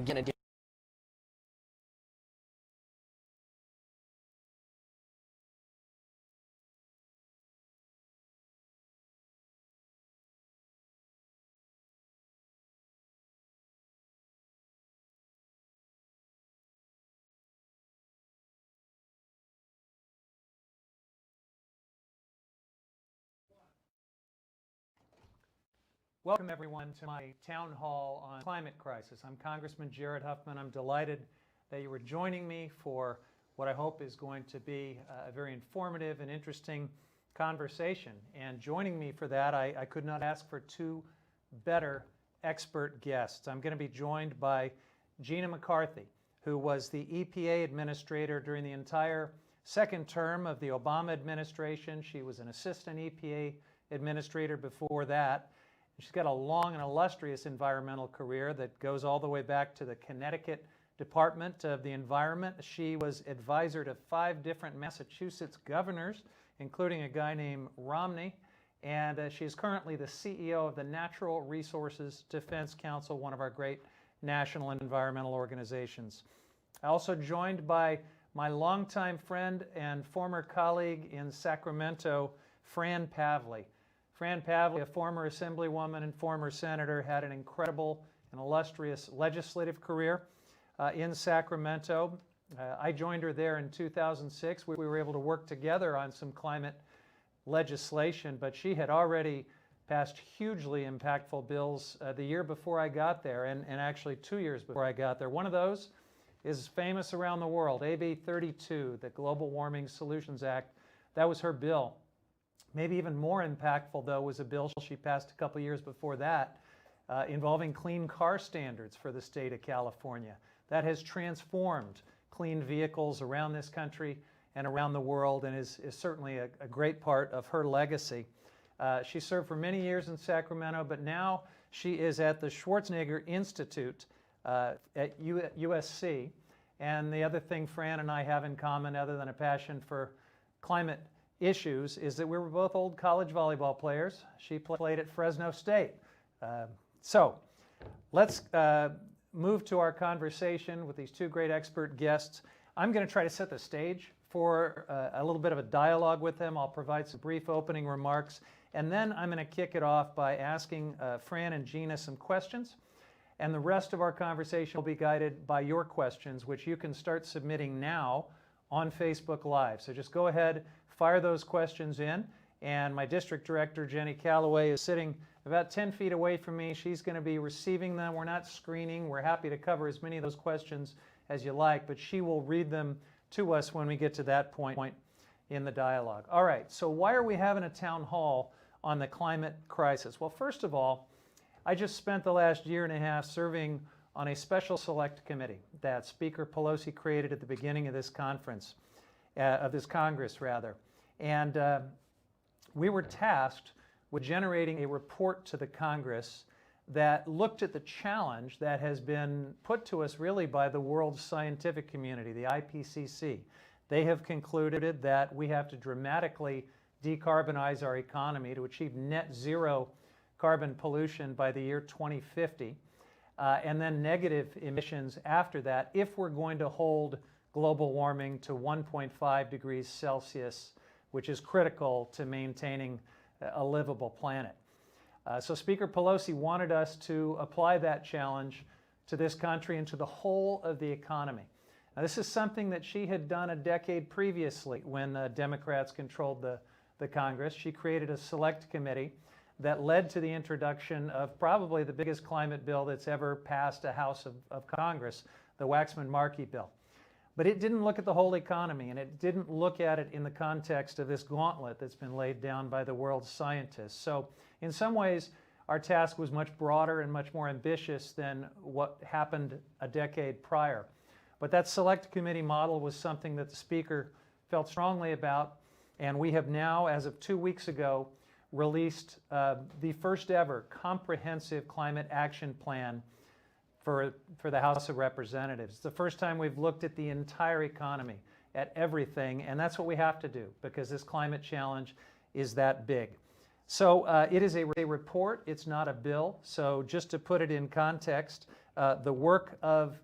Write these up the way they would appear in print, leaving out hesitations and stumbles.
Gina. Welcome, everyone, to my town hall on climate crisis. I'm Congressman Jared Huffman. I'm delighted that you are joining me for what I hope is going to be a very informative and interesting conversation. And joining me for that, I could not ask for two better expert guests. I'm going to be joined by Gina McCarthy, who was the EPA administrator during the entire second term of the Obama administration. She was an assistant EPA administrator before that. She's got a long and illustrious environmental career that goes all the way back to the Connecticut Department of the Environment. She was advisor to 5 different Massachusetts governors, including a guy named Romney. And she's currently the CEO of the Natural Resources Defense Council, one of our great national and environmental organizations. Also joined by my longtime friend and former colleague in Sacramento, Fran Pavley. Fran Pavley, a former assemblywoman and former senator, had an incredible and illustrious legislative career in Sacramento. I joined her there in 2006. We were able to work together on some climate legislation, but she had already passed hugely impactful bills the year before I got there, and actually 2 years before I got there. One of those is famous around the world, AB 32, the Global Warming Solutions Act. That was her bill. Maybe even more impactful, though, was a bill she passed a couple years before that involving clean car standards for the state of California. That has transformed clean vehicles around this country and around the world, and is certainly a great part of her legacy. She served for many years in Sacramento, but now she is at the Schwarzenegger Institute at USC. And the other thing Fran and I have in common, other than a passion for climate issues, is that we were both old college volleyball players. She played at Fresno State. So let's move to our conversation with these two great expert guests. I'm going to try to set the stage for a little bit of a dialogue with them. I'll provide some brief opening remarks, and then I'm going to kick it off by asking Fran and Gina some questions. And the rest of our conversation will be guided by your questions, which you can start submitting now on Facebook Live. So just go ahead, fire those questions in, and my district director, Jenny Calloway, is sitting about 10 feet away from me. She's going to be receiving them. We're not screening. We're happy to cover as many of those questions as you like, but she will read them to us when we get to that point in the dialogue. All right, so why are we having a town hall on the climate crisis? Well, first of all, I just spent the last year and a half serving on a special select committee that Speaker Pelosi created at the beginning of this conference, of this Congress rather. And we were tasked with generating a report to the Congress that looked at the challenge that has been put to us really by the world's scientific community, the IPCC. They have concluded that we have to dramatically decarbonize our economy to achieve net zero carbon pollution by the year 2050. And then negative emissions after that if we're going to hold global warming to 1.5 degrees Celsius, which is critical to maintaining a livable planet. So Speaker Pelosi wanted us to apply that challenge to this country and to the whole of the economy. Now, this is something that she had done a decade previously when Democrats controlled the Congress. She created a select committee that led to the introduction of probably the biggest climate bill that's ever passed a House of Congress, the Waxman-Markey bill. But it didn't look at the whole economy, and it didn't look at it in the context of this gauntlet that's been laid down by the world's scientists. So in some ways, our task was much broader and much more ambitious than what happened a decade prior. But that select committee model was something that the Speaker felt strongly about, and we have now, as of 2 weeks ago, released the first ever comprehensive climate action plan for the House of Representatives. It's the first time we've looked at the entire economy, at everything, and that's what we have to do because this climate challenge is that big. So it is a report, it's not a bill. So just to put it in context, the work of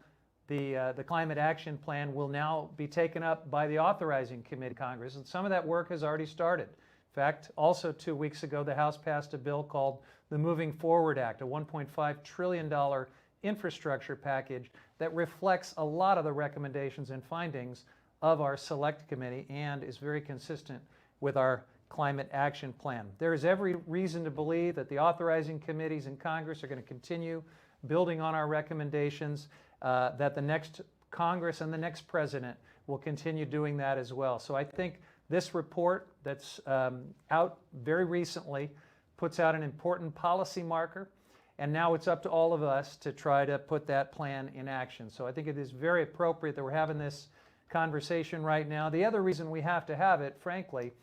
the Climate Action Plan will now be taken up by the authorizing committee of Congress, and some of that work has already started. In fact, also 2 weeks ago, the House passed a bill called the Moving Forward Act, a $1.5 trillion infrastructure package that reflects a lot of the recommendations and findings of our Select Committee and is very consistent with our Climate Action Plan. There is every reason to believe that the authorizing committees in Congress are going to continue building on our recommendations, that the next Congress and the next president will continue doing that as well. So I think this report that's out very recently puts out an important policy marker, and now it's up to all of us to try to put that plan in action. So I think it is very appropriate that we're having this conversation right now. The other reason we have to have it, frankly,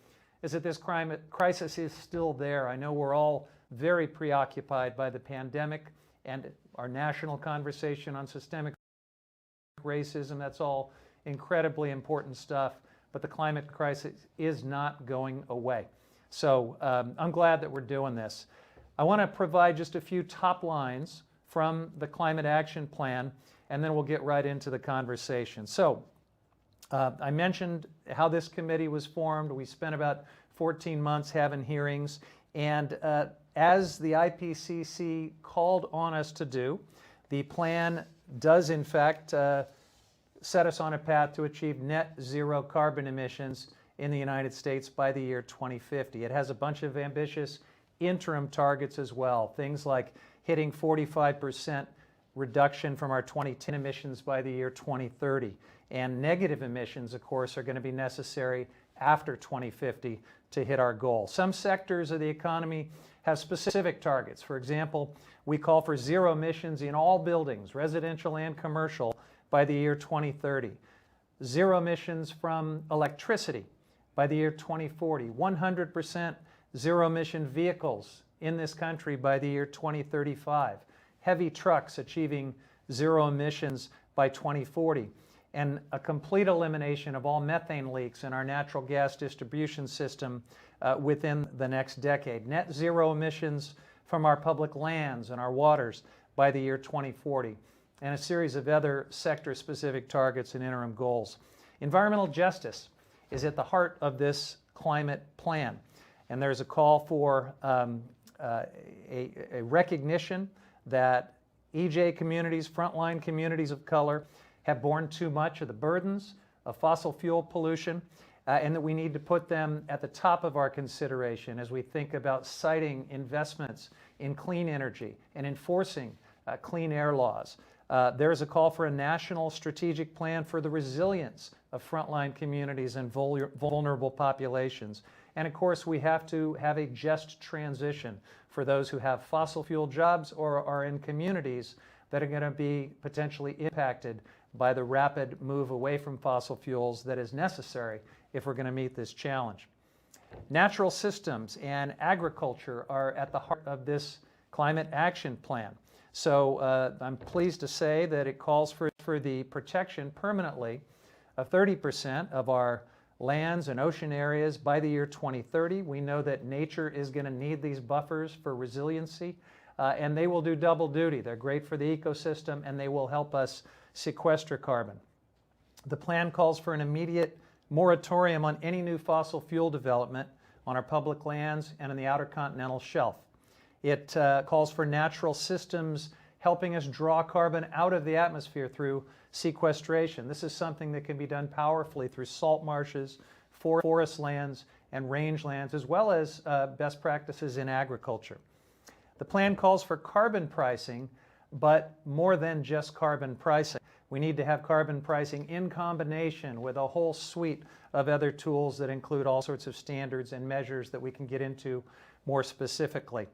is that this climate crisis is still there. I know we're all very preoccupied by the pandemic and our national conversation on systemic racism. That's all incredibly important stuff, but the climate crisis is not going away. So I'm glad that we're doing this. I want to provide just a few top lines from the Climate Action Plan, and then we'll get right into the conversation. So I mentioned how this committee was formed. We spent about 14 months having hearings, and as the IPCC called on us to do, the plan does in fact set us on a path to achieve net zero carbon emissions in the United States by the year 2050. It has a bunch of ambitious interim targets as well, things like hitting 45% reduction from our 2010 emissions by the year 2030. And negative emissions, of course, are going to be necessary after 2050 to hit our goal. Some sectors of the economy have specific targets. For example, we call for zero emissions in all buildings, residential and commercial, by the year 2030. Zero emissions from electricity by the year 2040. 100% zero emission vehicles in this country by the year 2035. Heavy trucks achieving zero emissions by 2040. And a complete elimination of all methane leaks in our natural gas distribution system within the next decade. Net zero emissions from our public lands and our waters by the year 2040. And a series of other sector-specific targets and interim goals. Environmental justice is at the heart of this climate plan. And there's a call for a recognition that EJ communities, frontline communities of color, have borne too much of the burdens of fossil fuel pollution, and that we need to put them at the top of our consideration as we think about citing investments in clean energy and enforcing clean air laws. There is a call for a national strategic plan for the resilience of frontline communities and vulnerable populations. And of course, we have to have a just transition for those who have fossil fuel jobs or are in communities that are going to be potentially impacted by the rapid move away from fossil fuels that is necessary if we're going to meet this challenge. Natural systems and agriculture are at the heart of this Climate Action Plan. So I'm pleased to say that it calls for the protection permanently of 30% of our lands and ocean areas by the year 2030. We know that nature is going to need these buffers for resiliency, and they will do double duty. They're great for the ecosystem, and they will help us sequester carbon. The plan calls for an immediate moratorium on any new fossil fuel development on our public lands and in the outer continental shelf. It calls for natural systems helping us draw carbon out of the atmosphere through sequestration. This is something that can be done powerfully through salt marshes, forest lands, and rangelands, as well as best practices in agriculture. The plan calls for carbon pricing, but more than just carbon pricing. We need to have carbon pricing in combination with a whole suite of other tools that include all sorts of standards and measures that we can get into more specifically.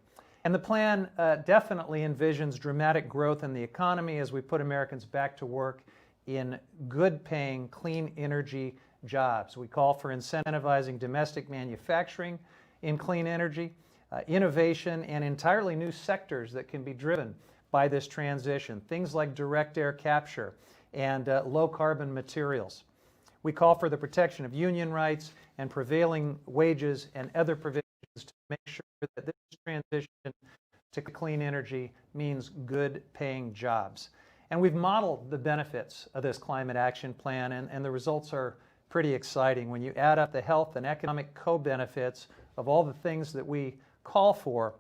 And the plan definitely envisions dramatic growth in the economy as we put Americans back to work in good-paying, clean energy jobs. We call for incentivizing domestic manufacturing in clean energy, innovation, and entirely new sectors that can be driven by this transition, things like direct air capture and low-carbon materials. We call for the protection of union rights and prevailing wages and other provisions to make sure that this transition to clean energy means good paying jobs. And we've modeled the benefits of this climate action plan, and the results are pretty exciting. When you add up the health and economic co-benefits of all the things that we call for,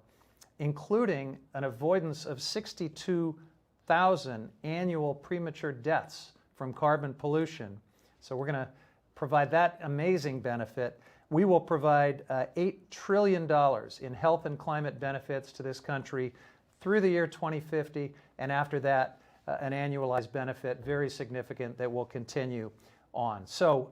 including an avoidance of 62,000 annual premature deaths from carbon pollution. So we're going to provide that amazing benefit. We will provide $8 trillion in health and climate benefits to this country through the year 2050, and after that, an annualized benefit, very significant, that will continue on. So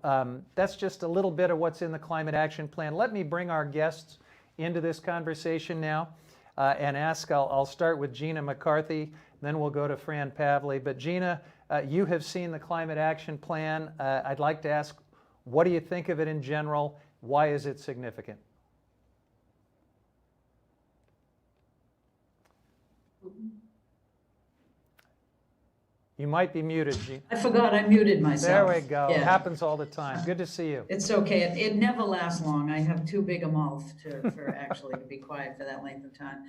that's just a little bit of what's in the Climate Action Plan. Let me bring our guests into this conversation now and ask, I'll start with Gina McCarthy, then we'll go to Fran Pavley. But Gina, you have seen the Climate Action Plan. I'd like to ask, what do you think of it in general? Why is it significant? You might be muted, Gina. I forgot I muted myself. There we go. Yeah. It happens all the time. Good to see you. It's okay. It never lasts long. I have too big a mouth for actually to be quiet for that length of time.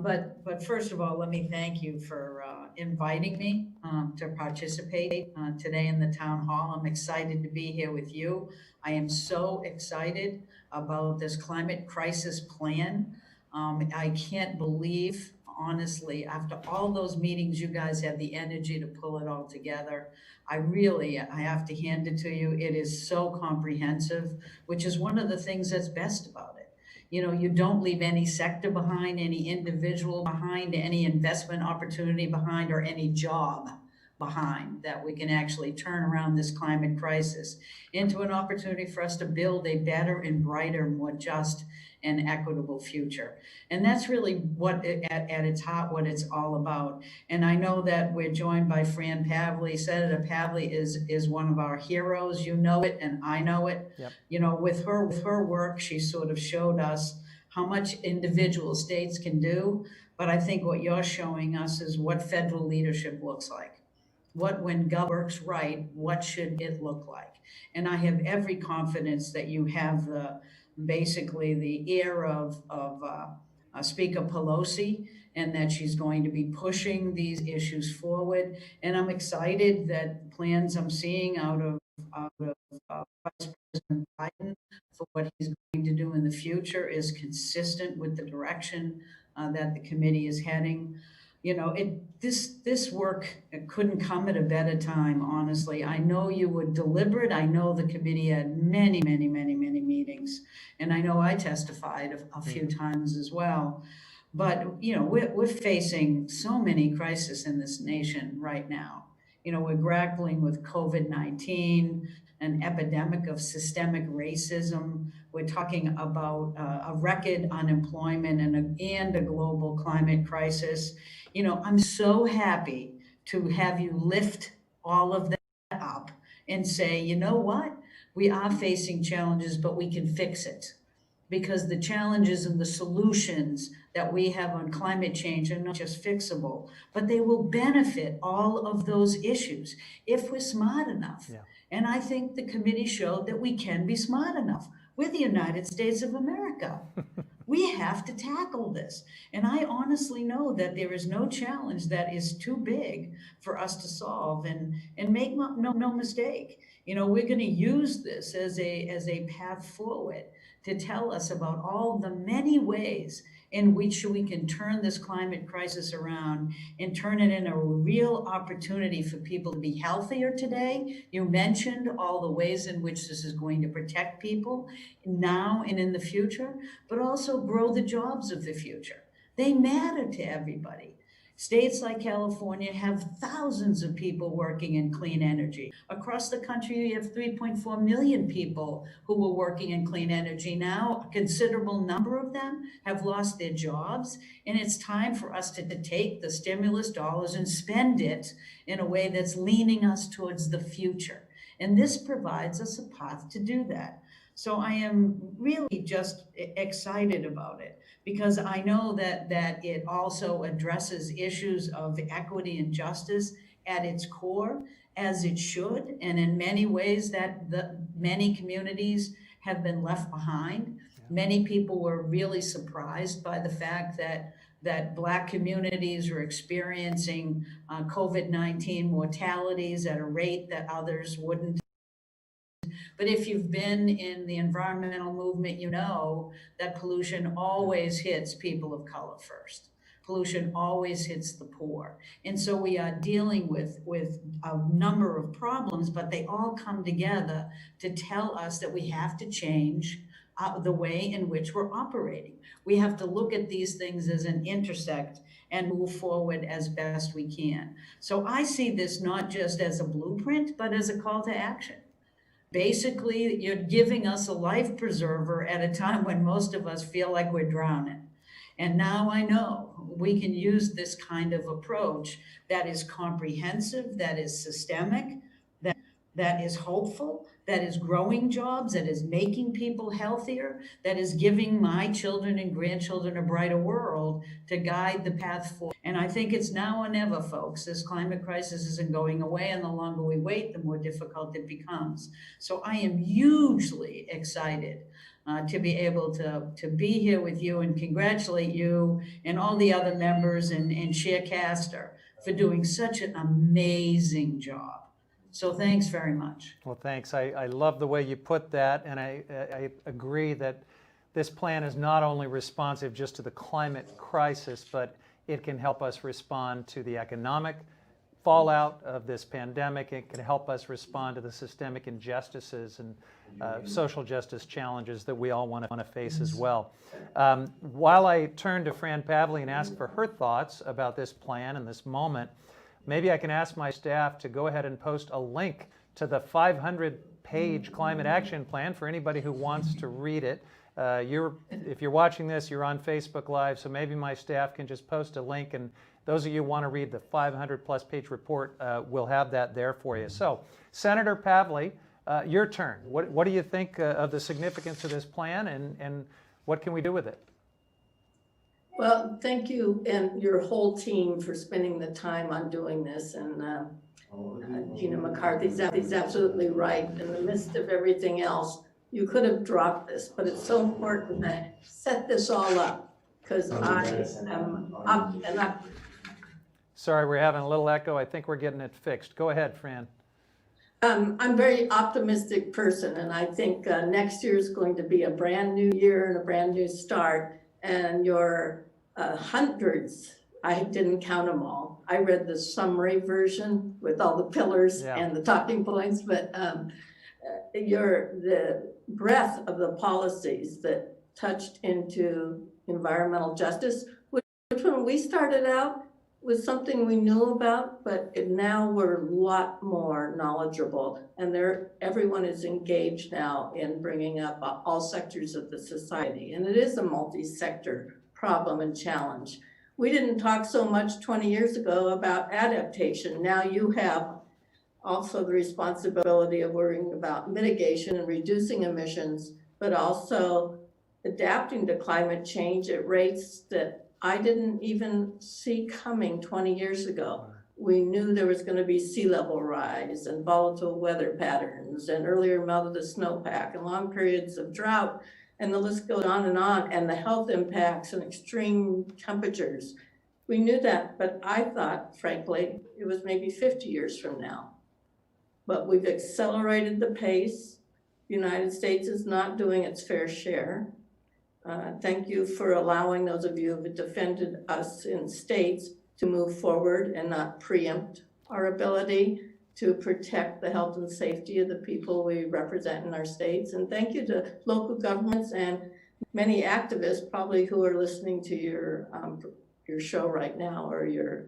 But first of all, let me thank you for inviting me to participate today in the town hall. I'm excited to be here with you. I am so excited about this climate crisis plan. I can't believe, honestly, after all those meetings, you guys had the energy to pull it all together. I have to hand it to you. It is so comprehensive, which is one of the things that's best about it. You know, you don't leave any sector behind, any individual behind, any investment opportunity behind, or any job behind, that we can actually turn around this climate crisis into an opportunity for us to build a better and brighter, more just and equitable future. And that's really what at its heart, what it's all about. And I know that we're joined by Fran Pavley. Senator Pavley is one of our heroes. You know it, and I know it. Yep. You know, with her work, she sort of showed us how much individual states can do. But I think what you're showing us is what federal leadership looks like. When government works right, what should it look like? And I have every confidence that you have basically the ear of Speaker Pelosi, and that she's going to be pushing these issues forward. And I'm excited that plans I'm seeing out of Vice President Biden for what he's going to do in the future is consistent with the direction that the committee is heading. You know, this work couldn't come at a better time, honestly. I know you were deliberate. I know the committee had many meetings, and I know I testified a few times as well. But, you know, we're facing so many crises in this nation right now. You know, we're grappling with COVID-19, an epidemic of systemic racism. We're talking about a record unemployment and a global climate crisis. You know, I'm so happy to have you lift all of that up and say, you know what? We are facing challenges, but we can fix it. Because the challenges and the solutions that we have on climate change are not just fixable, but they will benefit all of those issues if we're smart enough. Yeah. And I think the committee showed that we can be smart enough. We're the United States of America. We have to tackle this. And I honestly know that there is no challenge that is too big for us to solve. And make no mistake, you know, we're going to use this as a path forward to tell us about all the many ways in which we can turn this climate crisis around and turn it into a real opportunity for people to be healthier today. You mentioned all the ways in which this is going to protect people now and in the future, but also grow the jobs of the future. They matter to everybody. States like California have thousands of people working in clean energy. Across the country, you have 3.4 million people who were working in clean energy. Now, a considerable number of them have lost their jobs, and it's time for us to take the stimulus dollars and spend it in a way that's leaning us towards the future. And this provides us a path to do that. So I am really just excited about it, because I know that it also addresses issues of equity and justice at its core, as it should. And in many ways that many communities have been left behind. Yeah. Many people were really surprised by the fact that that Black communities are experiencing COVID-19 mortalities at a rate that others wouldn't. But if you've been in the environmental movement, you know that pollution always hits people of color first. Pollution always hits the poor. And so we are dealing with a number of problems, but they all come together to tell us that we have to change the way in which we're operating. We have to look at these things as an intersect and move forward as best we can. So I see this not just as a blueprint, but as a call to action. Basically, you're giving us a life preserver at a time when most of us feel like we're drowning. And now I know we can use this kind of approach that is comprehensive, that is systemic, that is hopeful, that is growing jobs, that is making people healthier, that is giving my children and grandchildren a brighter world to guide the path forward. And I think it's now or never, folks. This climate crisis isn't going away, and the longer we wait, the more difficult it becomes. So I am hugely excited to be able to be here with you and congratulate you and all the other members and Sharecaster for doing such an amazing job. So thanks very much. Well, thanks. I love the way you put that, and I agree that this plan is not only responsive just to the climate crisis, but it can help us respond to the economic fallout of this pandemic. It can help us respond to the systemic injustices and social justice challenges that we all want to face as well. While I turn to Fran Pavley and ask for her thoughts about this plan and this moment, maybe I can ask my staff to go ahead and post a link to the 500-page climate action plan for anybody who wants to read it. If you're watching this, you're on Facebook Live, so maybe my staff can just post a link, and those of you who want to read the 500-plus page report, we'll have that there for you. So, Senator Pavley, your turn. What do you think of the significance of this plan, and what can we do with it? Well, thank you and your whole team for spending the time on doing this. And Gina Mccarthy is absolutely right. In the midst of everything else, you could have dropped this, but it's so important to set this all up because I am up and up. Sorry, we're having a little echo. I think we're getting it fixed. Go ahead, Fran. I'm a very optimistic person, and I think next year is going to be a brand new year and a brand new start. And your hundreds, I didn't count them all. I read the summary version with all the pillars and the talking points, but the breadth of the policies that touched into environmental justice, which when we started out was something we knew about, but now we're a lot more knowledgeable, and everyone is engaged now in bringing up all sectors of the society. And it is a multi-sector problem and challenge. We didn't talk so much 20 years ago about adaptation. Now you have also the responsibility of worrying about mitigation and reducing emissions, but also adapting to climate change at rates that I didn't even see coming 20 years ago. We knew there was going to be sea level rise and volatile weather patterns and earlier melt of the snowpack and long periods of drought, and the list goes on, and the health impacts and extreme temperatures. We knew that, but I thought, frankly, it was maybe 50 years from now. But we've accelerated the pace. The United States is not doing its fair share. Thank you for allowing those of you who have defended us in states to move forward and not preempt our ability to protect the health and safety of the people we represent in our states. And thank you to local governments and many activists probably who are listening to your show right now or your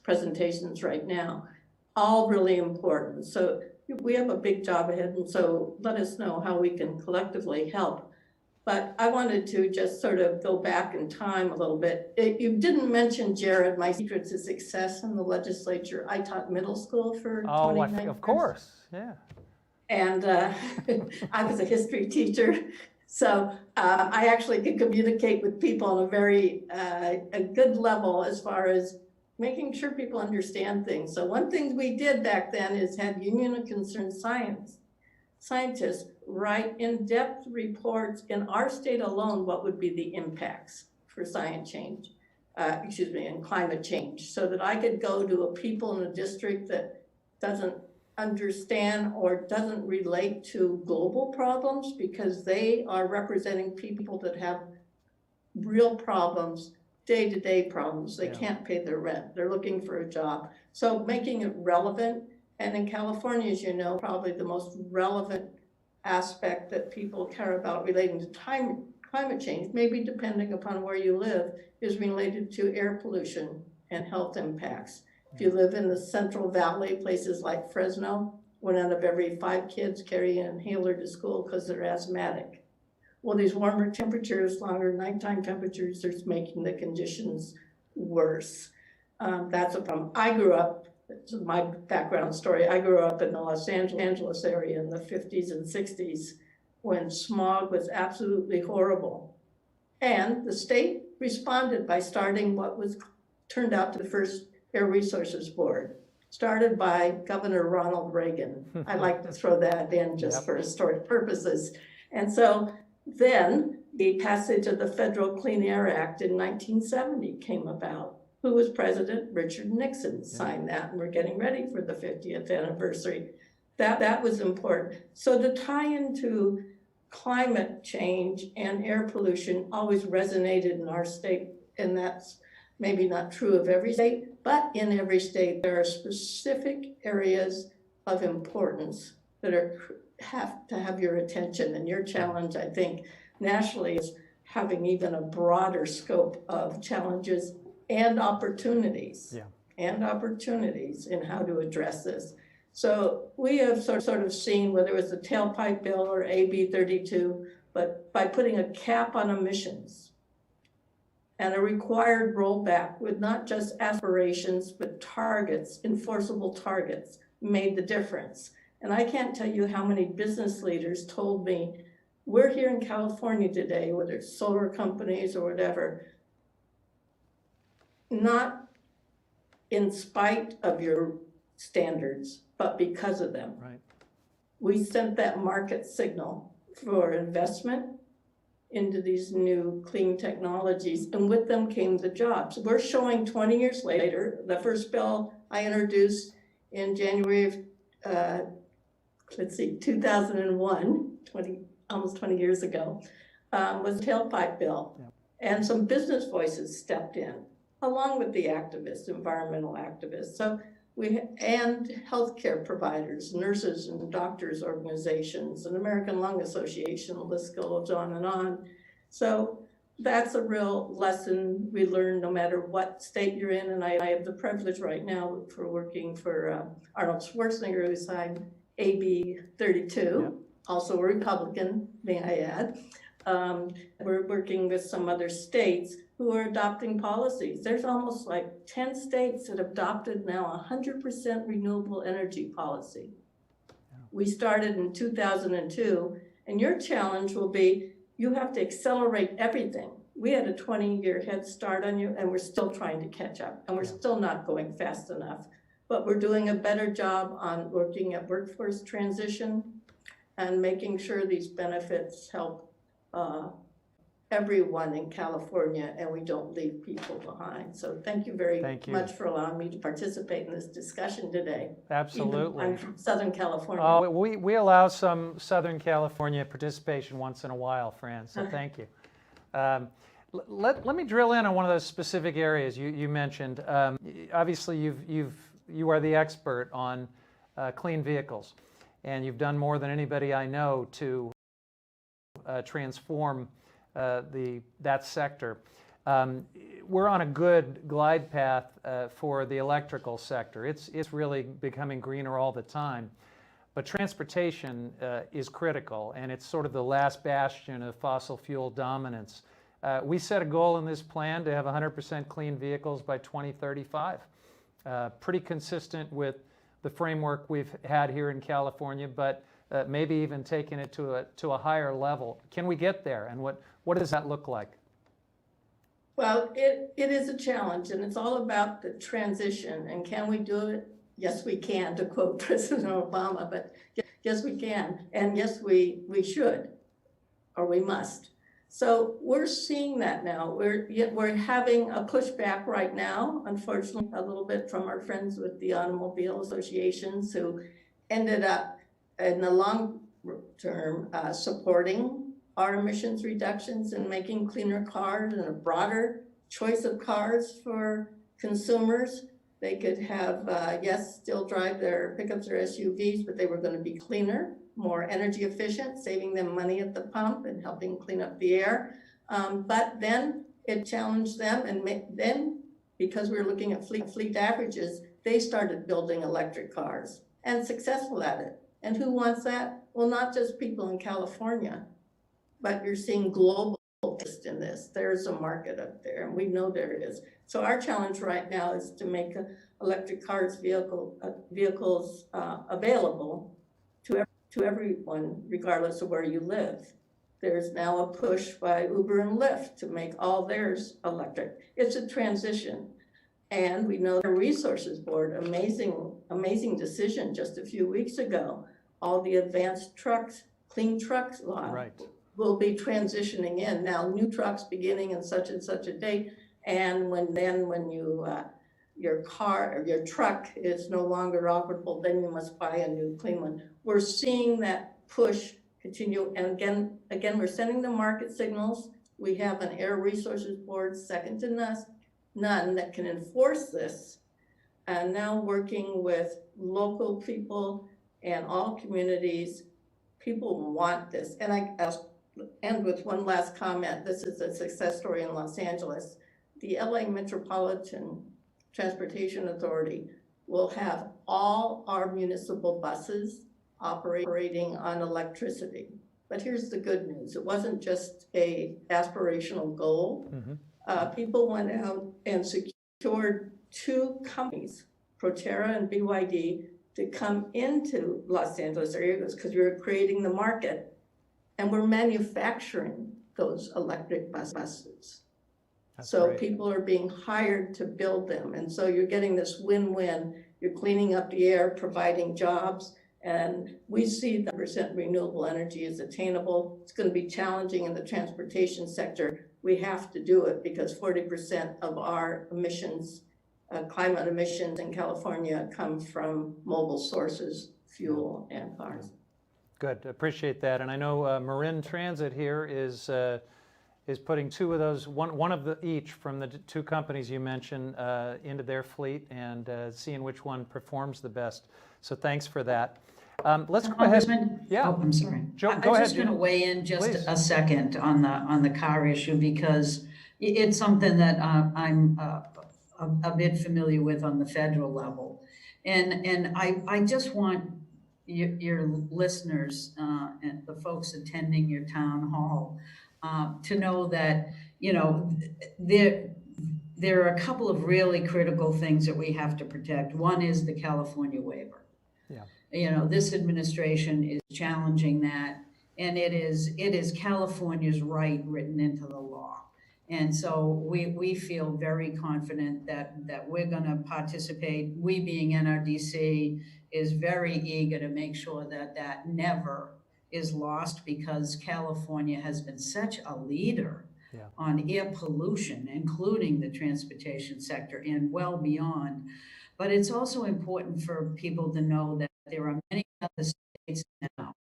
presentations right now. All really important. So we have a big job ahead, and so let us know how we can collectively help. But I wanted to just sort of go back in time a little bit. You didn't mention, Jared, my secret to success in the legislature. I taught middle school for 29 years. Of course, yeah. And I was a history teacher. So I actually could communicate with people on a very a good level as far as making sure people understand things. So one thing we did back then is had Union of Concerned scientists write in-depth reports in our state alone, what would be the impacts for climate change. in climate change, so that I could go to a people in a district that doesn't understand or doesn't relate to global problems, because they are representing people that have real problems, day-to-day problems. They can't pay their rent. They're looking for a job. So making it relevant, and in California, as you know, probably the most relevant aspect that people care about relating to climate change, maybe depending upon where you live, is related to air pollution and health impacts. If you live in the Central Valley, places like Fresno, 1 out of every 5 kids carry an inhaler to school because they're asthmatic. Well, these warmer temperatures, longer nighttime temperatures, are making the conditions worse. That's a problem. I grew up, it's my background story, I grew up in the Los Angeles area in the 50s and 60s when smog was absolutely horrible. And the state responded by starting what was turned out to the first Air Resources Board, started by Governor Ronald Reagan. I like to throw that in just for historic purposes. And so then the passage of the Federal Clean Air Act in 1970 came about. Who was president? Richard Nixon signed that, and we're getting ready for the 50th anniversary. That was important. So the tie into climate change and air pollution always resonated in our state, and that's maybe not true of every state, but in every state there are specific areas of importance that have to have your attention. And your challenge, I think, nationally is having even a broader scope of challenges and opportunities, in how to address this. So we have sort of seen, whether it was the tailpipe bill or AB 32, but by putting a cap on emissions and a required rollback with not just aspirations, but targets, enforceable targets, made the difference. And I can't tell you how many business leaders told me, we're here in California today, whether it's solar companies or whatever, not in spite of your standards, but because of them. Right. We sent that market signal for investment into these new clean technologies, and with them came the jobs. We're showing 20 years later, the first bill I introduced in January of, 2001, almost 20 years ago, was the tailpipe bill. And some business voices stepped in, along with the activists, environmental activists. So and healthcare providers, nurses and doctors organizations, and American Lung Association, the list goes on and on. So that's a real lesson we learn no matter what state you're in. And I have the privilege right now for working for Arnold Schwarzenegger, who signed AB 32, also a Republican, may I add. We're working with some other states who are adopting policies. There's almost like 10 states that have adopted now 100% renewable energy policy. We started in 2002, and your challenge will be, you have to accelerate everything. We had a 20-year head start on you, and we're still trying to catch up, and we're still not going fast enough. But we're doing a better job on looking at workforce transition and making sure these benefits help everyone in California, and we don't leave people behind. So thank you very much for allowing me to participate in this discussion today. Absolutely. I'm from Southern California. Oh, we allow some Southern California participation once in a while, Fran, so thank you. Let me drill in on one of those specific areas you mentioned. Obviously, you are the expert on clean vehicles, and you've done more than anybody I know to transform that sector. We're on a good glide path for the electrical sector. It's really becoming greener all the time. But transportation is critical, and it's sort of the last bastion of fossil fuel dominance. We set a goal in this plan to have 100% clean vehicles by 2035. Pretty consistent with the framework we've had here in California, but maybe even taking it to a higher level. Can we get there, and what does that look like? Well, it is a challenge, and it's all about the transition. And can we do it? Yes, we can, to quote President Obama, but yes, we can. And yes, we should, or we must. So we're seeing that now. We're having a pushback right now, unfortunately, a little bit from our friends with the automobile associations who ended up in the long term supporting our emissions reductions and making cleaner cars and a broader choice of cars for consumers. They could have, yes, still drive their pickups or SUVs, but they were going to be cleaner, more energy efficient, saving them money at the pump and helping clean up the air. But then it challenged them, and then because we were looking at fleet averages, they started building electric cars and successful at it. And who wants that? Well, not just people in California, but you're seeing global interest in this. There's a market up there, and we know there is. So our challenge right now is to make electric cars vehicles available to everyone, regardless of where you live. There's now a push by Uber and Lyft to make all theirs electric. It's a transition. And we know the Resources Board, amazing decision just a few weeks ago. All the advanced trucks, clean trucks law will be transitioning in. Now, new trucks beginning in such and such a date. And when you your car or your truck is no longer operable, then you must buy a new clean one. We're seeing that push continue. And again, we're sending the market signals. We have an Air Resources Board, second to none, that can enforce this. And now working with local people and all communities, people want this. And I'll end with one last comment. This is a success story in Los Angeles. The LA Metropolitan Transportation Authority will have all our municipal buses operating on electricity. But here's the good news. It wasn't just a aspirational goal. People went out and secured 2 companies, Proterra and BYD, to come into Los Angeles area because we were creating the market, and we're manufacturing those electric buses. So great. People are being hired to build them. And so you're getting this win-win. You're cleaning up the air, providing jobs, and we see that % renewable energy is attainable. It's going to be challenging in the transportation sector. We have to do it because 40% of our emissions, climate emissions in California, come from mobile sources, fuel and cars. Good, appreciate that. And I know Marin Transit here is putting 2 of those, one of each from the 2 companies you mentioned into their fleet and seeing which one performs the best. So thanks for that. Let's go ahead. Yeah. Oh, I'm sorry. Go I'm ahead, just going to weigh in just a second on the car issue because it's something that I'm a bit familiar with on the federal level, and I just want your listeners and the folks attending your town hall to know that there are a couple of really critical things that we have to protect. One is the California waiver. This administration is challenging that, and it is California's right written into the law. And so we feel very confident that we're going to participate. We being NRDC is very eager to make sure that never is lost because California has been such a leader on air pollution, including the transportation sector and well beyond. But it's also important for people to know that there are many other states now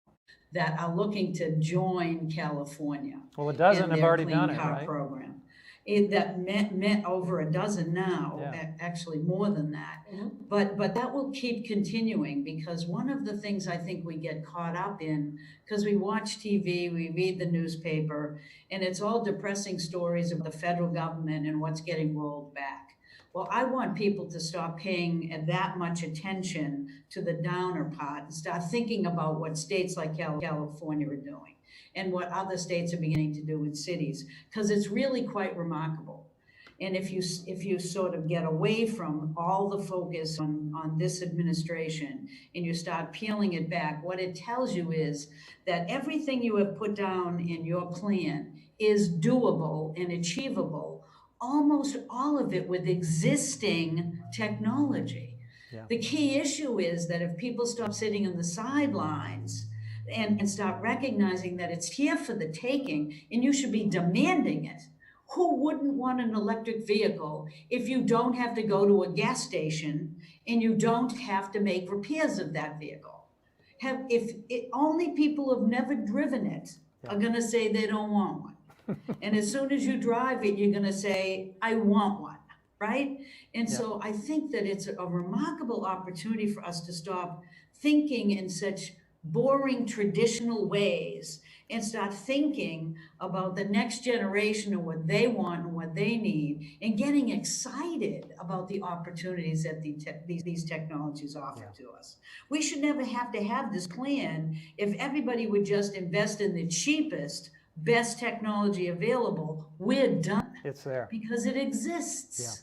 that are looking to join California. Well, a dozen have already done it, right? Program. That meant over a dozen now, actually more than that. But that will keep continuing because one of the things I think we get caught up in, because we watch TV, we read the newspaper, and it's all depressing stories about the federal government and what's getting rolled back. Well, I want people to stop paying that much attention to the downer part and start thinking about what states like California are doing and what other states are beginning to do in cities, because it's really quite remarkable. And if you sort of get away from all the focus on this administration and you start peeling it back, what it tells you is that everything you have put down in your plan is doable and achievable, almost all of it with existing technology. The key issue is that if people stop sitting on the sidelines, and start recognizing that it's here for the taking and you should be demanding it. Who wouldn't want an electric vehicle if you don't have to go to a gas station and you don't have to make repairs of that vehicle? Only people who've never driven it are going to say they don't want one. And as soon as you drive it, you're going to say, I want one, right? And so I think that it's a remarkable opportunity for us to stop thinking in such boring traditional ways and start thinking about the next generation and what they want and what they need, and getting excited about the opportunities that these technologies offer to us. We should never have to have this plan if everybody would just invest in the cheapest, best technology available. We're done. It's there. Because it exists.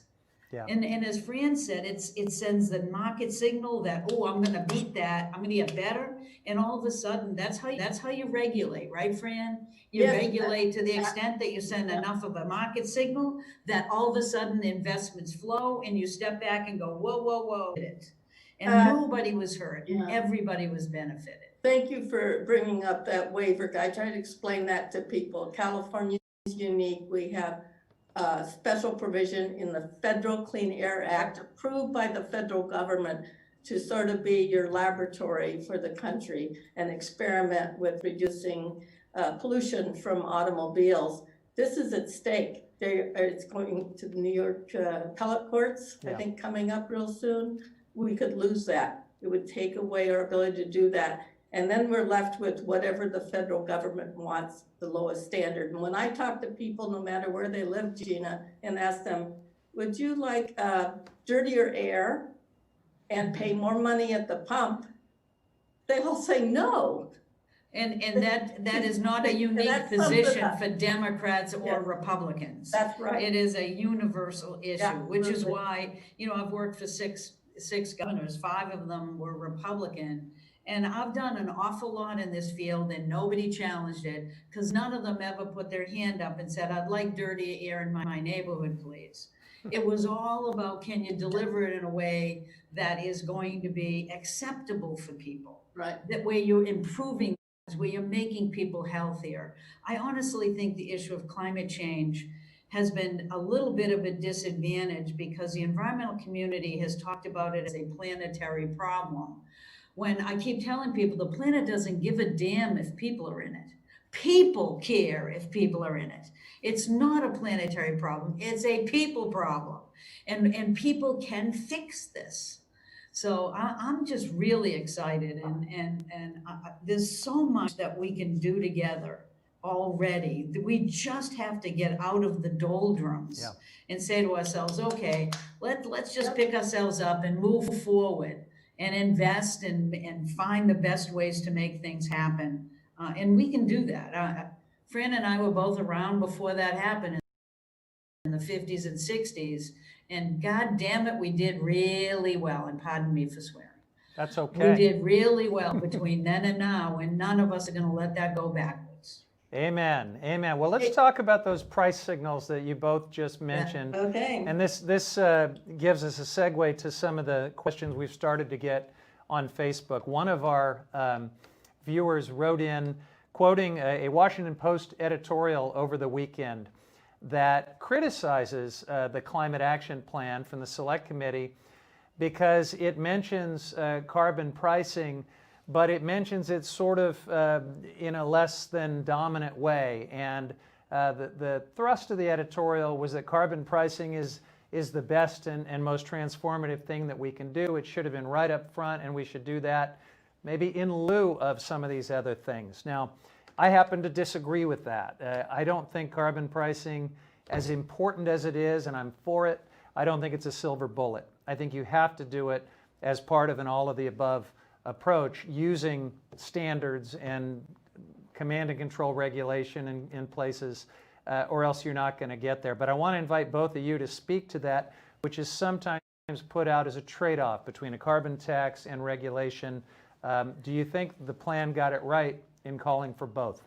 Yeah. And as Fran said, it sends the market signal that, oh, I'm going to beat that, I'm going to get better. And all of a sudden, that's how you regulate, right, Fran? You regulate to the extent that you send enough of a market signal that all of a sudden the investments flow and you step back and go, whoa, whoa, whoa. And nobody was hurt. Everybody was benefited. Thank you for bringing up that waiver. I try to explain that to people. California is unique. We have special provision in the Federal Clean Air Act approved by the federal government to sort of be your laboratory for the country and experiment with reducing pollution from automobiles. This is at stake. It's going to the New York appellate courts, I think, coming up real soon. We could lose that. It would take away our ability to do that. And then we're left with whatever the federal government wants, the lowest standard. And when I talk to people, no matter where they live, Gina, and ask them, would you like dirtier air and pay more money at the pump? They all say no. And that is not a unique position for Democrats or Republicans. That's right. It is a universal issue, which is why, I've worked for six governors, 5 of them were Republican. And I've done an awful lot in this field and nobody challenged it because none of them ever put their hand up and said, I'd like dirty air in my neighborhood, please. It was all about, can you deliver it in a way that is going to be acceptable for people? Right. That way you're improving, where you're making people healthier. I honestly think the issue of climate change has been a little bit of a disadvantage because the environmental community has talked about it as a planetary problem. When I keep telling people the planet doesn't give a damn if people are in it. People care if people are in it. It's not a planetary problem, it's a people problem. And people can fix this. So I'm just really excited and there's so much that we can do together already. We just have to get out of the doldrums and say to ourselves, okay, let's just pick ourselves up and move forward and invest and find the best ways to make things happen. And we can do that. Fran and I were both around before that happened in the 50s and 60s. And God damn it, we did really well. And pardon me for swearing. That's okay. We did really well between then and now, and none of us are going to let that go backwards. Amen. Amen. Well, let's talk about those price signals that you both just mentioned. Okay. And this gives us a segue to some of the questions we've started to get on Facebook. One of our viewers wrote in, quoting a Washington Post editorial over the weekend that criticizes the Climate Action Plan from the Select Committee because it mentions carbon pricing, but it mentions it sort of in a less than dominant way. And the thrust of the editorial was that carbon pricing is the best and most transformative thing that we can do. It should have been right up front, and we should do that maybe in lieu of some of these other things. Now, I happen to disagree with that. I don't think carbon pricing, as important as it is, and I'm for it, I don't think it's a silver bullet. I think you have to do it as part of an all-of-the-above approach using standards and command and control regulation in places, or else you're not going to get there. But I want to invite both of you to speak to that, which is sometimes put out as a trade-off between a carbon tax and regulation. Do you think the plan got it right in calling for both?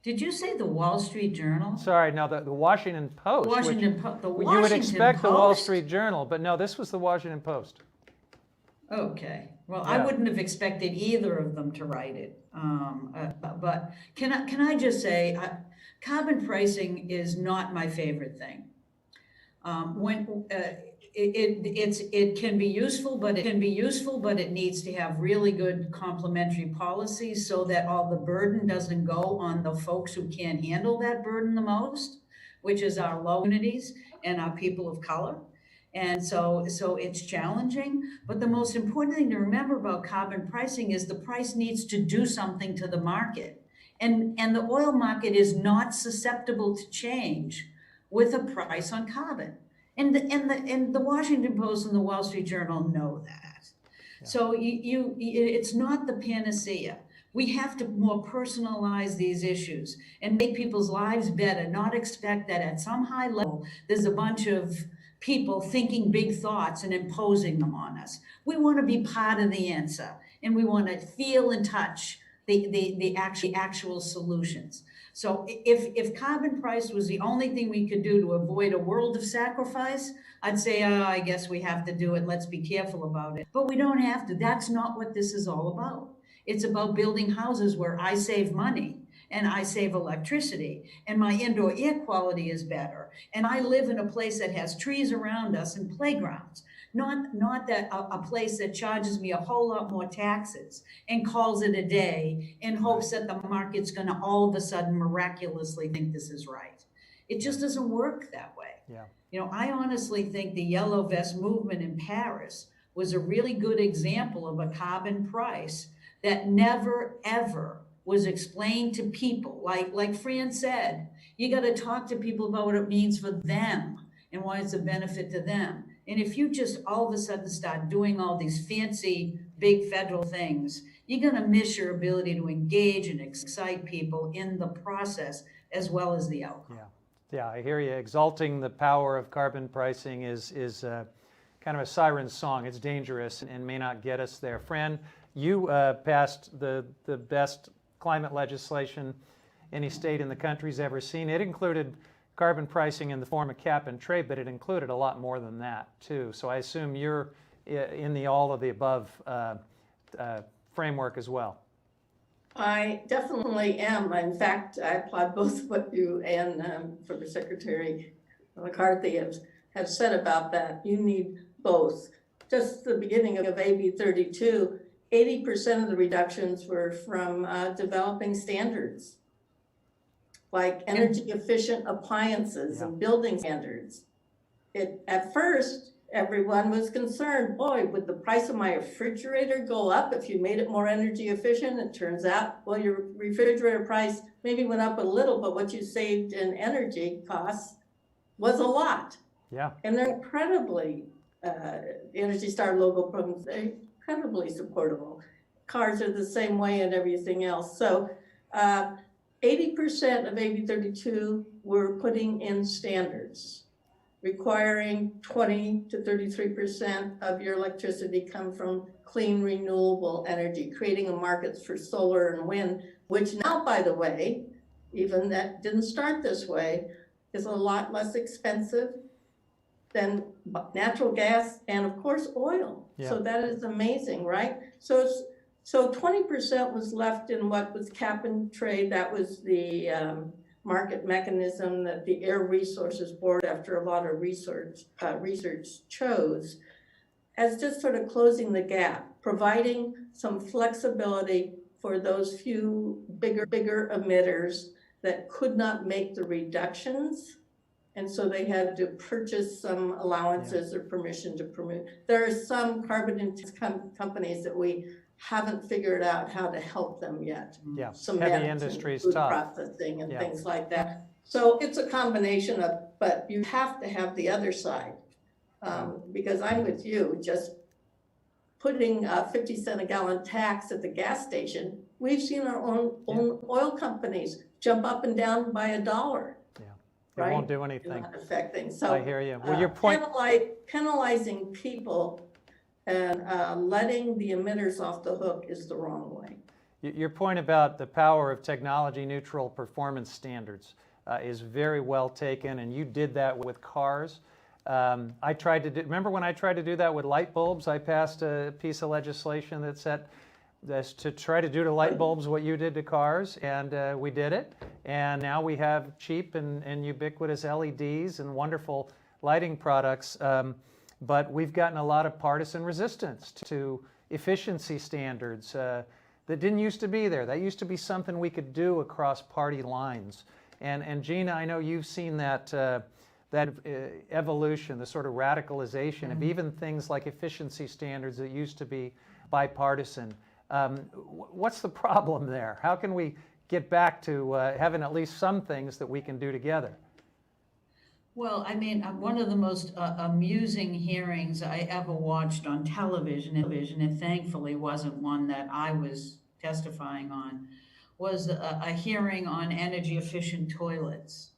Did you say the Wall Street Journal? Sorry, no, the Washington Post. Washington Post. You would expect the Wall Street Journal, but no, this was the Washington Post. Okay. Well, I Yeah. wouldn't have expected either of them to write it. But can I just say, carbon pricing is not my favorite thing. When it can be useful, but it needs to have really good complementary policies so that all the burden doesn't go on the folks who can't handle that burden the most, which is our low communities and our people of color. And so it's challenging. But the most important thing to remember about carbon pricing is the price needs to do something to the market. And the oil market is not susceptible to change with a price on carbon. And the Washington Post and the Wall Street Journal know that. Yeah. So it's not the panacea. We have to more personalize these issues and make people's lives better, not expect that at some high level there's a bunch of people thinking big thoughts and imposing them on us. We want to be part of the answer, and we want to feel and touch the actual solutions. So if carbon price was the only thing we could do to avoid a world of sacrifice, I'd say, oh, I guess we have to do it. Let's be careful about it. But we don't have to. That's not what this is all about. It's about building houses where I save money and I save electricity and my indoor air quality is better. And I live in a place that has trees around us and playgrounds. Not that a place that charges me a whole lot more taxes and calls it a day in hopes that the market's going to all of a sudden miraculously think this is right. It just doesn't work that way. Yeah. You know, I honestly think the Yellow Vest movement in Paris was a really good example of a carbon price that never, ever was explained to people. Like Fran said, you got to talk to people about what it means for them and why it's a benefit to them. And if you just all of a sudden start doing all these fancy, big federal things, you're going to miss your ability to engage and excite people in the process as well as the outcome. Yeah, I hear you. Exalting the power of carbon pricing is kind of a siren song. It's dangerous and may not get us there. Fran, you passed the best climate legislation any state in the country's ever seen. It included carbon pricing in the form of cap and trade, but it included a lot more than that too. So I assume you're in the all of the above framework as well. I definitely am. In fact, I applaud both what you and former Secretary McCarthy have said about that. You need both. Just the beginning of AB 32, 80% of the reductions were from developing standards, like energy efficient appliances and building standards. At first, everyone was concerned, boy, would the price of my refrigerator go up if you made it more energy efficient? It turns out, well, your refrigerator price maybe went up a little, but what you saved in energy costs was a lot. Yeah. And they're incredibly, Energy Star logo programs, they're incredibly supportable. Cars are the same way and everything else. So 80% of AB 32 were putting in standards, requiring 20 to 33% of your electricity come from clean, renewable energy, creating a market for solar and wind, which now, by the way, even that didn't start this way, is a lot less expensive than natural gas and, of course, oil. Yeah. So that is amazing, right? So 20% was left in what was cap and trade. That was the market mechanism that the Air Resources Board, after a lot of research chose as just sort of closing the gap, providing some flexibility for those few bigger emitters that could not make the reductions. And so they had to purchase some allowances or permission to permit. There are some carbon intensive companies that we haven't figured out how to help them yet. Yeah, Cement heavy industry is food tough. processing and things like that. So it's a combination of, but you have to have the other side. Because I'm with you, just putting a 50 cent a gallon tax at the gas station, we've seen our own oil companies jump up and down by $1. It right? won't do anything. Not affect things. So I hear you. Well, your point. Penalizing people and letting the emitters off the hook is the wrong way. Your point about the power of technology-neutral performance standards is very well taken, and you did that with cars. I tried to do, remember when I tried to do that with light bulbs? I passed a piece of legislation that said this to try to do to light bulbs what you did to cars, and we did it. And now we have cheap and ubiquitous LEDs and wonderful lighting products. But we've gotten a lot of partisan resistance to efficiency standards that didn't used to be there. That used to be something we could do across party lines. And Gina, I know you've seen that evolution, the sort of radicalization of even things like efficiency standards that used to be bipartisan. What's the problem there? How can we get back to having at least some things that we can do together? Well, I mean, one of the most amusing hearings I ever watched on television, and thankfully wasn't one that I was testifying on, was a hearing on energy efficient toilets.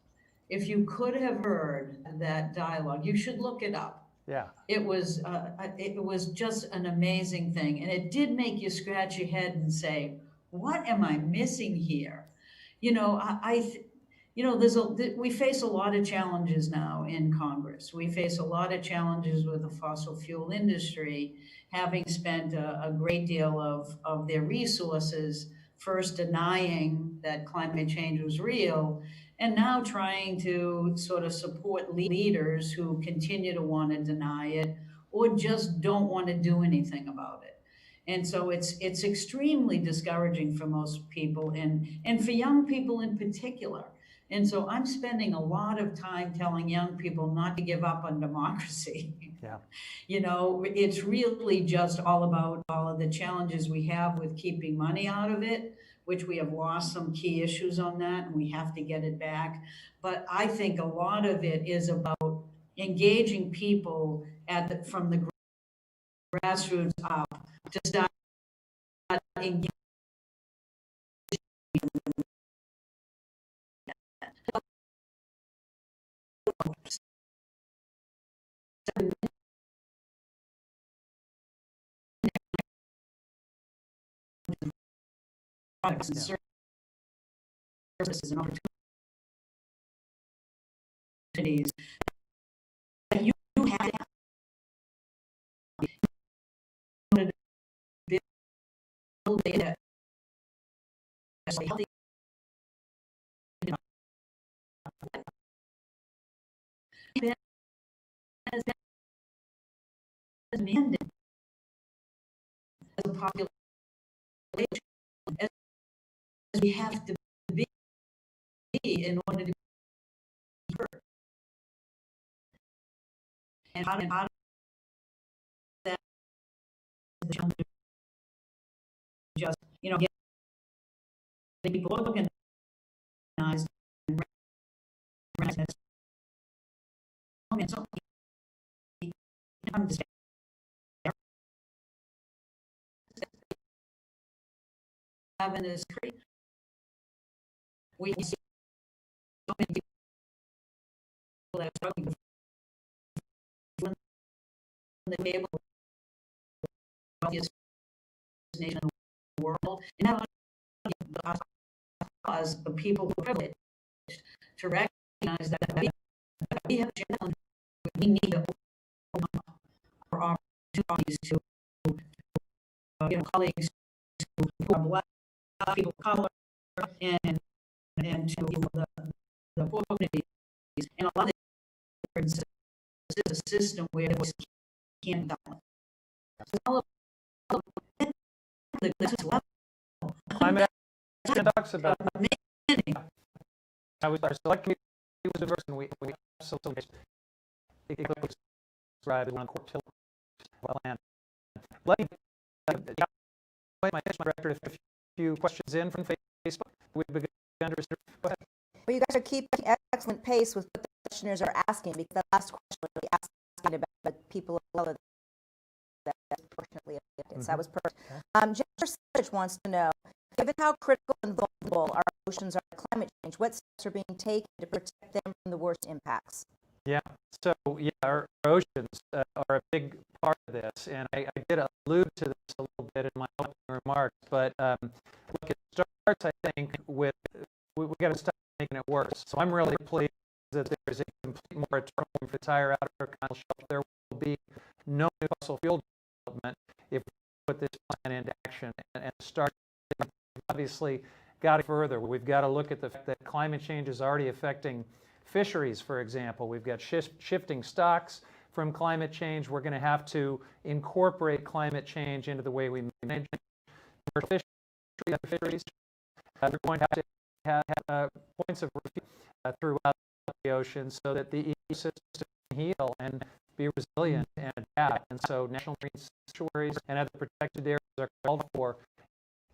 If you could have heard that dialogue, you should look it up. Yeah. It was just an amazing thing, and it did make you scratch your head and say, "What am I missing here?" You know, we face a lot of challenges now in Congress. We face a lot of challenges with the fossil fuel industry, having spent a great deal of their resources first denying that climate change was real, and now trying to sort of support leaders who continue to want to deny it or just don't want to do anything about it. And so it's extremely discouraging for most people and for young people in particular. And so I'm spending a lot of time telling young people not to give up on democracy. Yeah. You know, it's really just all about all of the challenges we have with keeping money out of it, which we have lost some key issues on that, and we have to get it back. But I think a lot of it is about engaging people from the grassroots up to start engaging. Products and services and opportunities that you have to build data as a healthy, as demanded as a population as we have to be in order to be heard. And how does that just, you know, get people organized and recognized. And so having this create, we see so many people that are struggling when they able to wealthiest nation in the world, and not only because the people who are privileged to recognize that we have a challenge. We need to open up our opportunities to colleagues who are black, people of color, and to the poor communities. And a lot of it's a system where we can't balance. So all of this level. Climate action talks about. I was selecting the person we absolutely described one court land. Let me my director a few questions in from Facebook. We've begun to reserve. Go ahead. Well, you guys are keeping excellent pace with what the questioners are asking, because the last question was really asking about the people of color that disproportionately affected. So that was perfect. Jennifer Savage wants to know, given how critical and vulnerable our oceans are to climate change, what steps are being taken to protect them from the worst impacts? Yeah, so our oceans are a big part of this, and I did allude to this a little bit in my opening remarks, but look, it starts, I think, with we got to stop making it worse. So I'm really pleased that there is a complete moratorium for the entire outer continental shelf. There will be no new fossil fuel development if we put this plan into action and start. Obviously, got to further. We've got to look at the fact that climate change is already affecting fisheries, for example. We've got shifting stocks from climate change. We're going to have to incorporate climate change into the way we manage fisheries. We're going to have points of refuge throughout the ocean so that the ecosystem can heal and be resilient and adapt. And so national marine sanctuaries and other protected areas are called for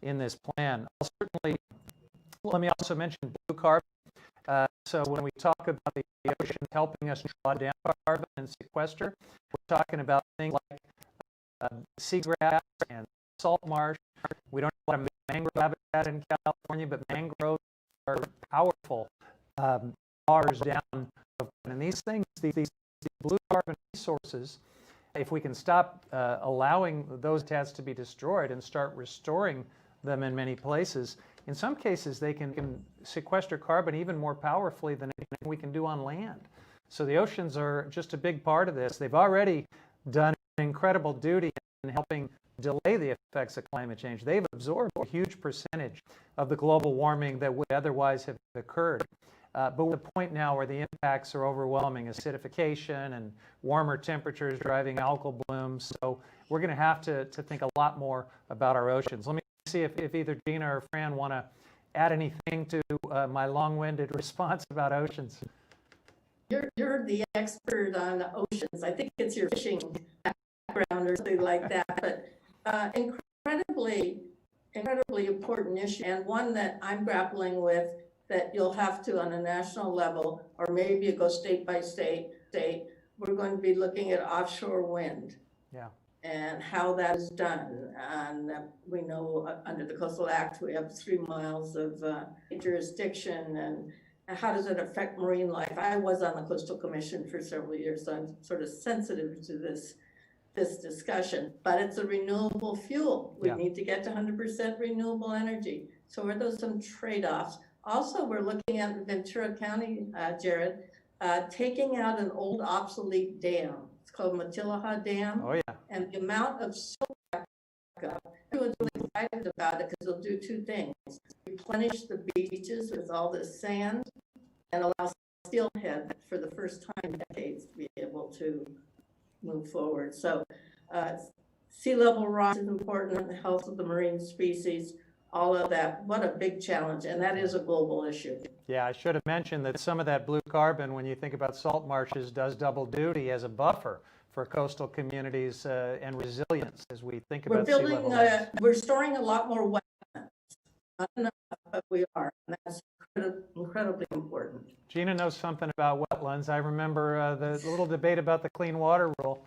in this plan. Certainly, let me also mention blue carbon. So when we talk about the ocean helping us draw down carbon and sequester, we're talking about things like seagrass and salt marsh. We don't have a lot of mangrove habitat in California, but mangroves are powerful drawers down of carbon. And these things, these blue carbon resources, if we can stop allowing those habitats to be destroyed and start restoring them in many places, in some cases they can sequester carbon even more powerfully than anything we can do on land. So the oceans are just a big part of this. They've already done an incredible duty in helping delay the effects of climate change. They've absorbed a huge percentage of the global warming that would otherwise have occurred. But we're at the point now where the impacts are overwhelming, acidification and warmer temperatures driving algal blooms. So we're going to have to think a lot more about our oceans. Let me see if either Gina or Fran want to add anything to my long-winded response about oceans. You're the expert on oceans. I think it's your fishing background or something like that. But incredibly important issue, and one that I'm grappling with, that you'll have to on a national level, or maybe you go state by state, we're going to be looking at offshore wind. Yeah. And how that is done. And we know under the Coastal Act, we have 3 miles of jurisdiction, and how does it affect marine life? I was on the Coastal Commission for several years, so I'm sort of sensitive to this discussion, but it's a renewable fuel. We need to get to 100% renewable energy. So are those some trade-offs? Also, we're looking at Ventura County, Jared, taking out an old obsolete dam. It's called Matilaha Dam. Oh, yeah. And the amount of silt backup, everyone's really excited about it because it'll do 2 things. Replenish the beaches with all this sand and allow steelhead for the first time in decades to be able to move forward. So sea level rise is important, the health of the marine species, all of that. What a big challenge, and that is a global issue. Yeah, I should have mentioned that some of that blue carbon, when you think about salt marshes, does double duty as a buffer for coastal communities and resilience as we think about sea level rise. We're storing a lot more wetlands. Not enough, but we are, and that's incredibly important. Gina knows something about wetlands. I remember the little debate about the clean water rule.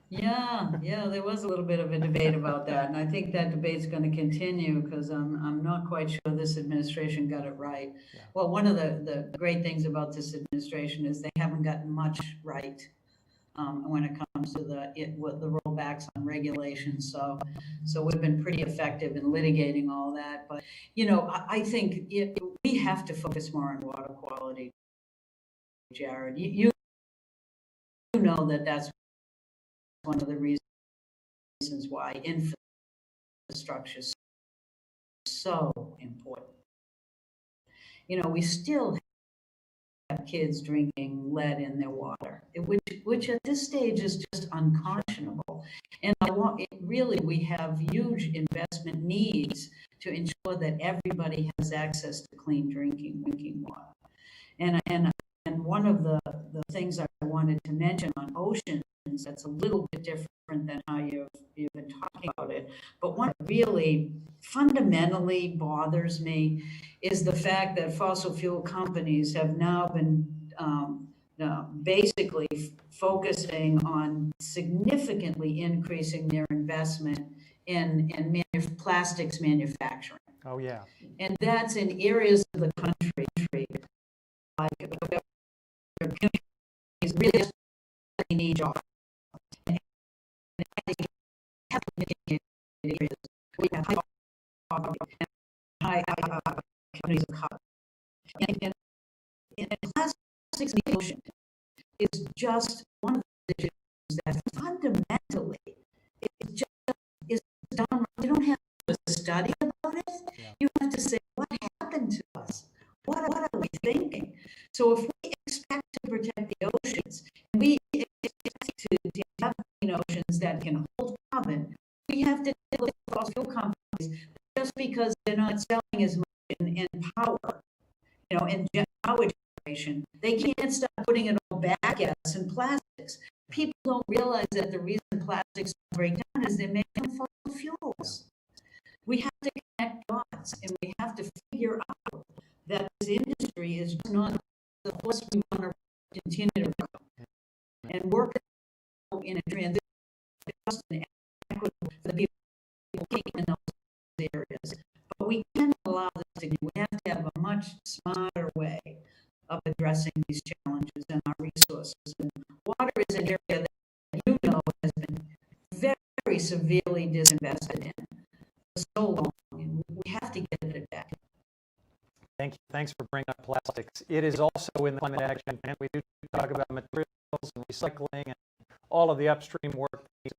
Yeah, there was a little bit of a debate about that, and I think that debate's going to continue because I'm not quite sure this administration got it right. Yeah. Well, one of the great things about this administration is they haven't gotten much right when it comes to the rollbacks on regulations. So we've been pretty effective in litigating all that. But I think we have to focus more on water quality, Jared. You know that's one of the reasons why infrastructure is so important. We still have kids drinking lead in their water, which at this stage is just unconscionable. And we have huge investment needs to ensure that everybody has access to clean drinking water. And one of the things I wanted to mention on oceans that's a little bit different than how you've been talking about it, but what really fundamentally bothers me is the fact that fossil fuel companies have now been basically focusing on significantly increasing their investment in plastics manufacturing. Oh, yeah. And that's in areas of the country like really need jobs. We have high companies of cotton. And plastics plastics in the ocean is just one of the issues that fundamentally is done wrong. You don't have to study about it. Yeah. You have to say, what happened to us? What are we thinking? So if we expect to protect the oceans, and we expect to have oceans that can hold carbon, we have to look at fossil fuel companies just because they're not selling as much in power, in power generation. They can't stop putting it all back at us in plastics. People don't realize that the reason plastics break down is they're made from fossil fuels. We have to connect dots, and we have to figure out that this industry is not the horse we want to continue to run, and work in a transition just and equitable for the people working in those areas. But we can't allow this to. We have to have a much smarter way of addressing these challenges and our resources. And water is an area that has been very severely disinvested in for so long, and we have to get it back. Thank you. Thanks for bringing up plastics. It is also in the climate action plan. We do talk about materials and recycling and all of the upstream work to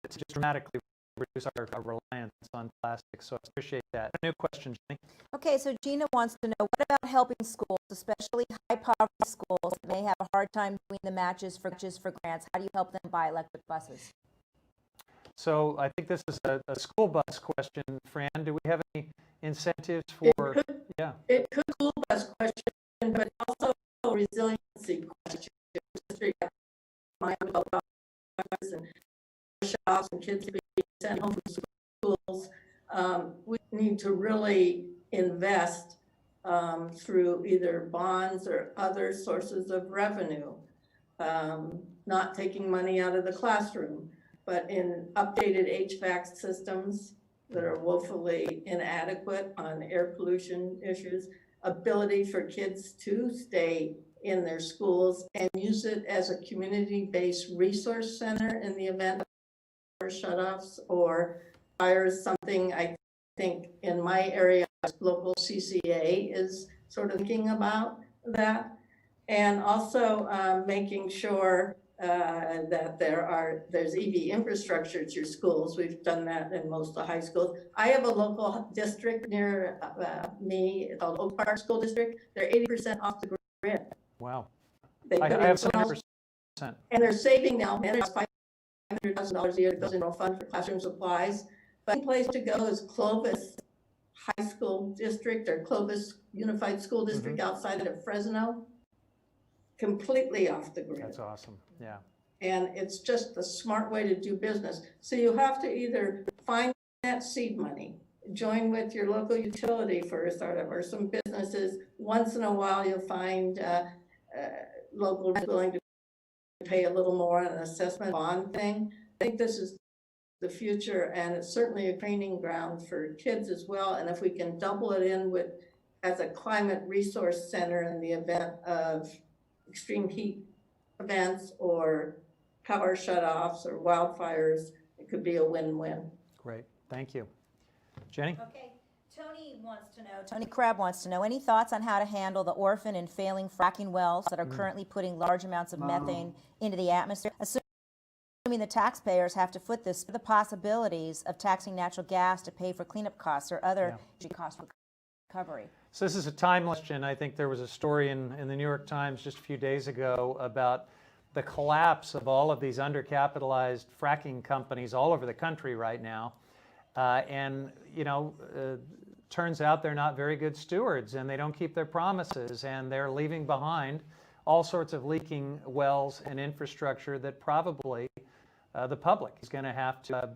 just dramatically reduce our reliance on plastics. So I appreciate that. A new question, Jenny. Okay, so Gina wants to know, what about helping schools, especially high poverty schools that may have a hard time doing the matches for grants? How do you help them buy electric buses? So I think this is a school bus question. Fran, do we have any incentives for? It could school bus question, but also a resiliency question. And shops and kids being sent home from schools. We need to really invest through either bonds or other sources of revenue, not taking money out of the classroom, but in updated HVAC systems that are woefully inadequate on air pollution issues, ability for kids to stay in their schools and use it as a community-based resource center in the event of shutoffs or fires. Something I think in my area, local CCA is sort of thinking about that. And also making sure that there's EV infrastructure at your schools. We've done that in most of the high schools. I have a local district near me called Oak Park School District. They're 80% off the grid. Wow. I have 100%. And they're saving now, and it's $500,000 a year that goes into a fund for classroom supplies. But the place to go is Clovis High School District or Clovis Unified School District outside of Fresno. Completely off the grid. That's awesome. Yeah. And it's just a smart way to do business. So you have to either find that seed money, join with your local utility for a startup or some businesses. Once in a while, you'll find local willing to pay a little more on an assessment bond thing. I think this is the future, and it's certainly a training ground for kids as well. And if we can double it in with as a climate resource center in the event of extreme heat events or power shutoffs or wildfires, it could be a win-win. Great. Thank you. Jenny? Okay. Tony Crabb wants to know, any thoughts on how to handle the orphan and failing fracking wells that are currently putting large amounts of methane into the atmosphere? Assuming the taxpayers have to foot this, the possibilities of taxing natural gas to pay for cleanup costs or other costs for recovery. So this is a timeless question. I think there was a story in the New York Times just a few days ago about the collapse of all of these undercapitalized fracking companies all over the country right now. Turns out they're not very good stewards, and they don't keep their promises, and they're leaving behind all sorts of leaking wells and infrastructure that probably the public is going to have to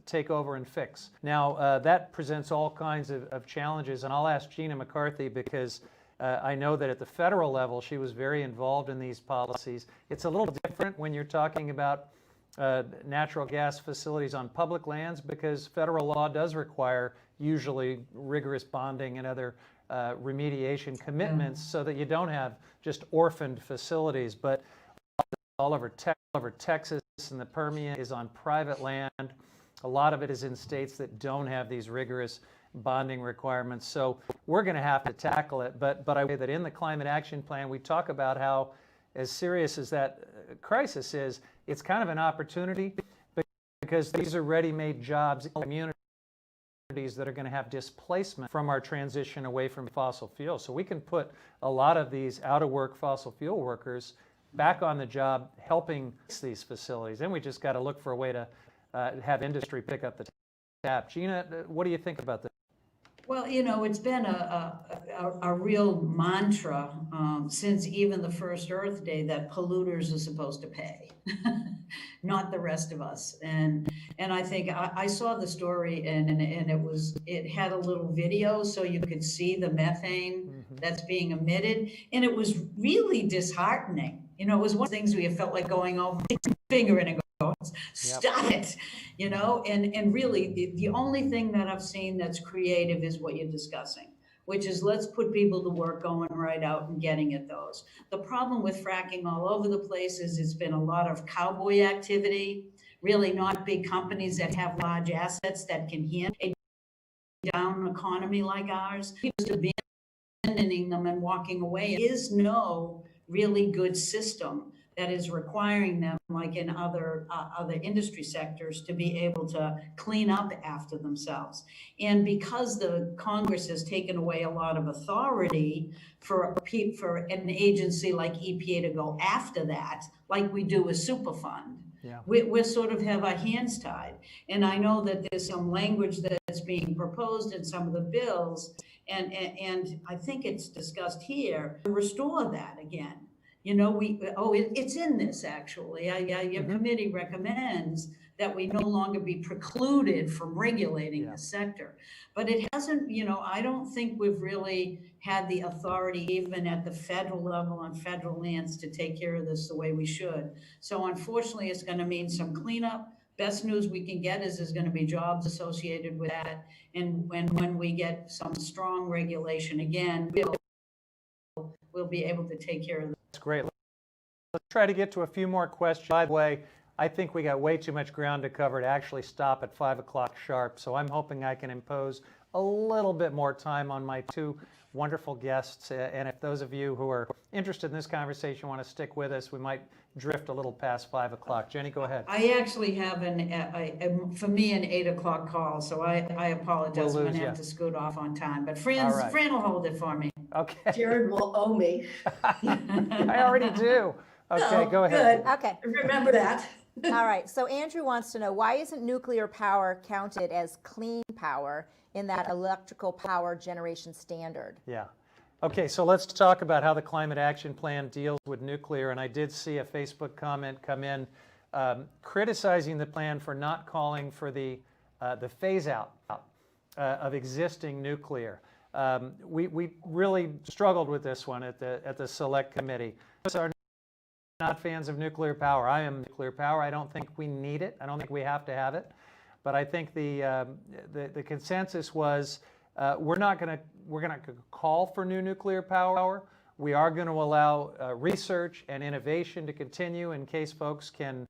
take over and fix. Now, that presents all kinds of challenges, and I'll ask Gina McCarthy because I know that at the federal level she was very involved in these policies. It's a little different when you're talking about natural gas facilities on public lands because federal law does require usually rigorous bonding and other remediation commitments so that you don't have just orphaned facilities. But all over Texas and the Permian is on private land. A lot of it is in states that don't have these rigorous bonding requirements. So we're going to have to tackle it. But I would say that in the Climate Action Plan, we talk about how, as serious as that crisis is, it's kind of an opportunity because these are ready-made jobs in communities that are going to have displacement from our transition away from fossil fuels. So we can put a lot of these out-of-work fossil fuel workers back on the job helping these facilities. Then we just got to look for a way to have industry pick up the tab. Gina, what do you think about this? Well, you know, it's been a real mantra since even the first Earth Day that polluters are supposed to pay, not the rest of us. And I think I saw the story and it had a little video so you could see the methane that's being emitted, and it was really disheartening. You know, it was one of the things we felt like going over finger and going, stop it, you know, and really the only thing that I've seen that's creative is what you're discussing, which is let's put people to work going right out and getting at those. The problem with fracking all over the place is it's been a lot of cowboy activity, really not big companies that have large assets that can handle a down economy like ours. People abandoning them and walking away. There is no really good system that is requiring them, like in other industry sectors, to be able to clean up after themselves. And because the Congress has taken away a lot of authority for an agency like EPA to go after that, like we do with Superfund, we sort of have our hands tied. And I know that there's some language that's being proposed in some of the bills, and I think it's discussed here, to restore that again. You know, it's in this actually. Your committee recommends that we no longer be precluded from regulating the sector. But it hasn't, you know, I don't think we've really had the authority even at the federal level on federal lands to take care of this the way we should. So unfortunately, it's going to mean some cleanup. Best news we can get is there's going to be jobs associated with that. And when we get some strong regulation again, we'll be able to take care of that. That's great. Let's try to get to a few more questions. By the way, I think we got way too much ground to cover to actually stop at 5 o'clock sharp. So I'm hoping I can impose a little bit more time on my two wonderful guests. And if those of you who are interested in this conversation want to stick with us, we might drift a little past 5 o'clock. Jenny, go ahead. I actually have for me, an 8 o'clock call, so I apologize. I'm going to have to scoot off on time. But Fran will hold it for me. Okay. Jared will owe me. I already do. Okay, go ahead. Good. Okay. Remember that. All right. So Andrew wants to know, why isn't nuclear power counted as clean power in that electrical power generation standard? Yeah. Okay, so let's talk about how the Climate Action Plan deals with nuclear. And I did see a Facebook comment come in criticizing the plan for not calling for the phase out of existing nuclear. We really struggled with this one at the Select Committee. We are not fans of nuclear power. I am nuclear power. I don't think we need it. I don't think we have to have it. But I think the consensus was we're not going to call for new nuclear power. We are going to allow research and innovation to continue in case folks can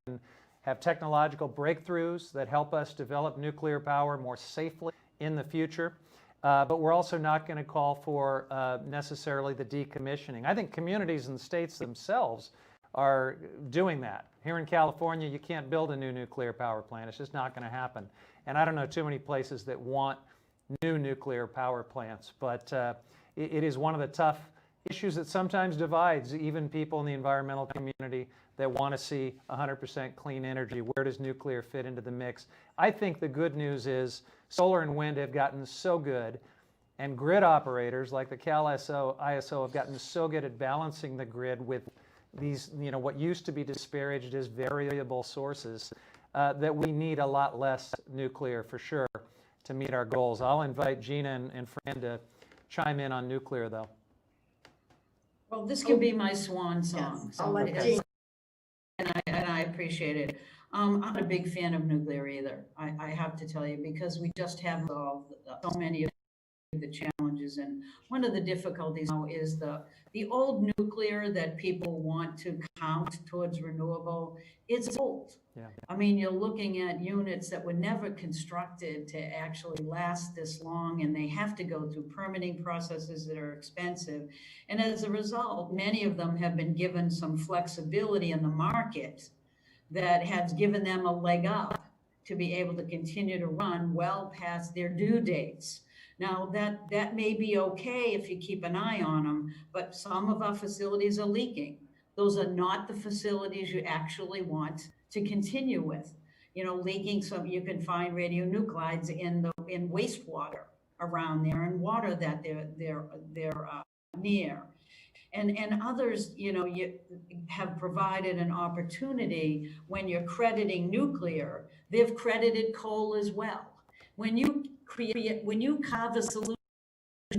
have technological breakthroughs that help us develop nuclear power more safely in the future. But we're also not going to call for necessarily the decommissioning. I think communities and states themselves are doing that. Here in California, you can't build a new nuclear power plant. It's just not going to happen. And I don't know too many places that want new nuclear power plants. But it is one of the tough issues that sometimes divides even people in the environmental community that want to see 100% clean energy. Where does nuclear fit into the mix? I think the good news is solar and wind have gotten so good, and grid operators like the ISO have gotten so good at balancing the grid with these, you know, what used to be disparaged as variable sources, that we need a lot less nuclear for sure to meet our goals. I'll invite Gina and Fran to chime in on nuclear, though. Well, this could be my swan song. Yes. I'll let Gina. And I appreciate it. I'm not a big fan of nuclear either. I have to tell you, because we just have solved so many of the challenges. And one of the difficulties now is the old nuclear that people want to count towards renewable. It's old. Yeah. I mean, you're looking at units that were never constructed to actually last this long, and they have to go through permitting processes that are expensive. And as a result, many of them have been given some flexibility in the market that has given them a leg up to be able to continue to run well past their due dates. Now, that may be okay if you keep an eye on them, but some of our facilities are leaking. Those are not the facilities you actually want to continue with. You know, leaking, so you can find radionuclides in wastewater around there and water that they're near. And others, you know, you have provided an opportunity when you're crediting nuclear, they've credited coal as well. When you carve a solution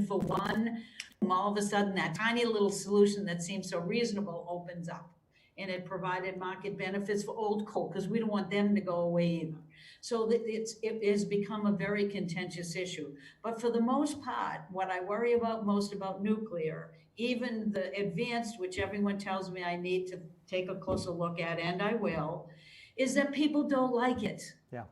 for one, all of a sudden that tiny little solution that seems so reasonable opens up. And it provided market benefits for old coal because we don't want them to go away either. So it has become a very contentious issue. But for the most part, what I worry about most about nuclear, even the advanced, which everyone tells me I need to take a closer look at, and I will, is that people don't like it. Yeah.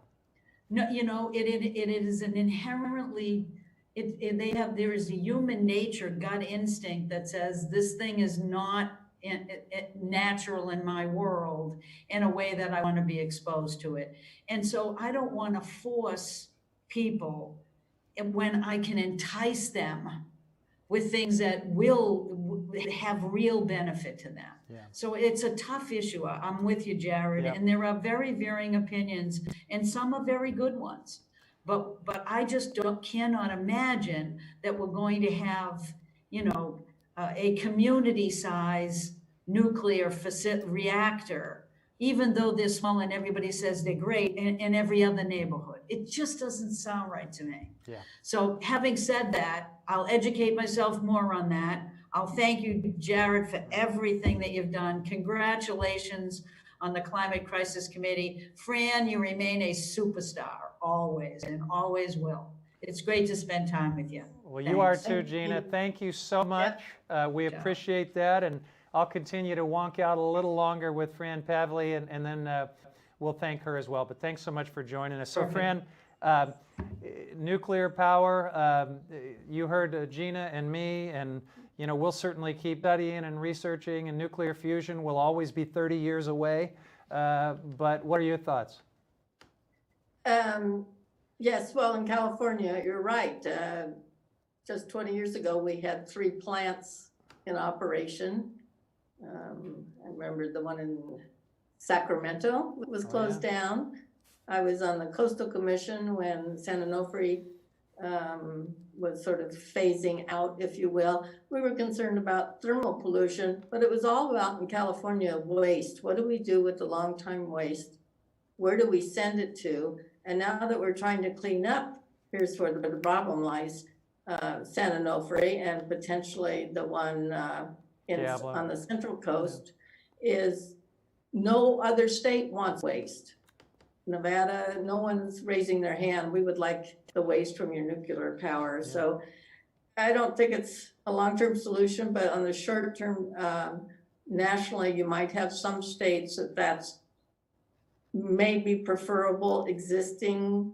No, you know, it is an inherently, there is a human nature gut instinct that says this thing is not natural in my world in a way that I want to be exposed to it. And so I don't want to force people when I can entice them with things that will have real benefit to them. Yeah. So it's a tough issue. I'm with you, Jared. Yeah. And there are very varying opinions, and some are very good ones. But I just cannot imagine that we're going to have, you know, a community size nuclear reactor, even though they're small and everybody says they're great, in every other neighborhood. It just doesn't sound right to me. Yeah. So having said that, I'll educate myself more on that. I'll thank you, Jared, for everything that you've done. Congratulations on the Climate Crisis Committee. Fran, you remain a superstar, always, and always will. It's great to spend time with you. Well, you are Thanks. too, Gina. Thank you so much. We Ciao. appreciate that, and I'll continue to wonk out a little longer with Fran Pavley, and then we'll thank her as well. But thanks so much for joining us. So, Perfect. Fran, nuclear power, you heard Gina and me, and you know, we'll certainly keep studying and researching, and nuclear fusion will always be 30 years away. But what are your thoughts? Yes, well, in California, you're right. Just 20 years ago, we had 3 plants in operation. I remember the one in Sacramento was closed down. I was on the Coastal Commission when San Onofre was sort of phasing out, if you will. We were concerned about thermal pollution, but it was all about, in California, waste. What do we do with the long-time waste? Where do we send it to? And now that we're trying to clean up, here's where the problem lies, San Onofre and potentially the one on the Central Coast, is no other state wants waste. Nevada, no one's raising their hand. We would like the waste from your nuclear power. Yeah. So I don't think it's a long-term solution, but on the short term, nationally, you might have some states that's maybe preferable existing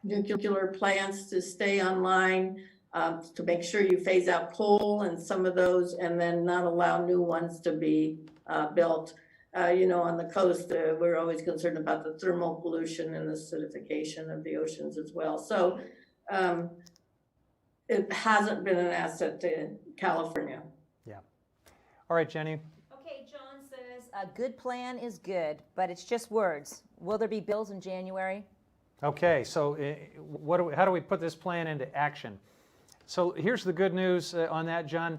nuclear plants to stay online, to make sure you phase out coal and some of those, and then not allow new ones to be built. You know, on the coast, we're always concerned about the thermal pollution and the acidification of the oceans as well. So it hasn't been an asset to California. Yeah. All right, Jenny. Okay, John says a good plan is good, but it's just words. Will there be bills in January? Okay, so how do we put this plan into action? So here's the good news on that, John.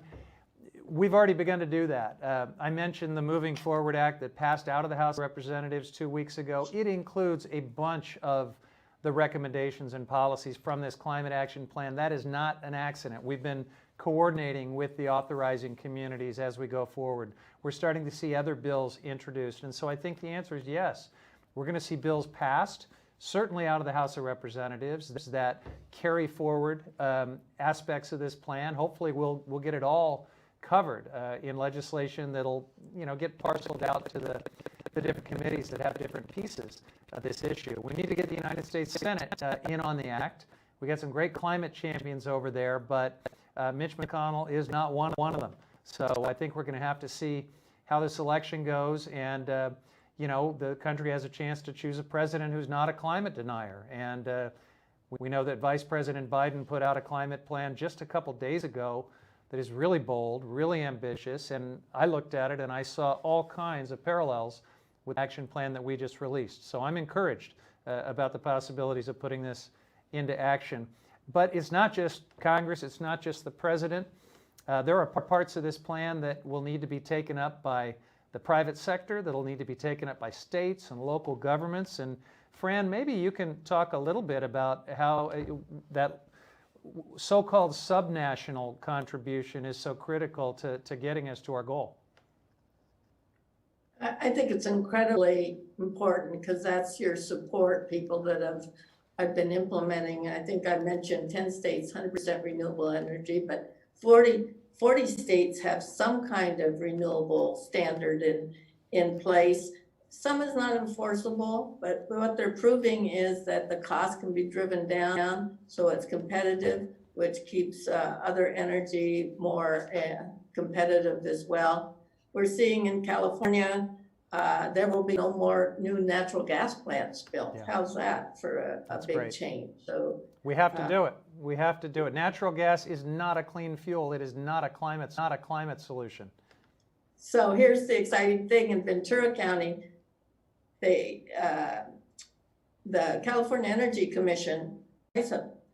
We've already begun to do that. I mentioned the Moving Forward Act that passed out of the House of Representatives 2 weeks ago. It includes a bunch of the recommendations and policies from this climate action plan. That is not an accident. We've been coordinating with the authorizing communities as we go forward. We're starting to see other bills introduced. And so I think the answer is yes. We're going to see bills passed certainly out of the House of Representatives, that carry forward aspects of this plan. Hopefully we'll get it all covered in legislation that'll get parceled out to the different committees that have different pieces of this issue. We need to get the United States Senate in on the act. We got some great climate champions over there, but Mitch McConnell is not one of them. So I think we're going to have to see how this election goes, and the country has a chance to choose a president who's not a climate denier. And we know that Vice President Biden put out a climate plan just a couple days ago that is really bold, really ambitious, and I looked at it and I saw all kinds of parallels with the action plan that we just released. So I'm encouraged about the possibilities of putting this into action. But it's not just Congress, it's not just the president. There are parts of this plan that will need to be taken up by the private sector, that'll need to be taken up by states and local governments. And Fran, maybe you can talk a little bit about how that so-called subnational contribution is so critical to getting us to our goal. I think it's incredibly important because that's your support people that I've been implementing. I think I mentioned 10 states, 100% renewable energy, but 40 states have some kind of renewable standard in place. Some is not enforceable, but what they're proving is that the cost can be driven down so it's competitive, which keeps other energy more competitive as well. We're seeing in California, there will be no more new natural gas plants built. Yeah. How's that for a big great change? So we have to do it. We have to do it. Natural gas is not a clean fuel. It is not a climate solution. So here's the exciting thing in Ventura County. The California Energy Commission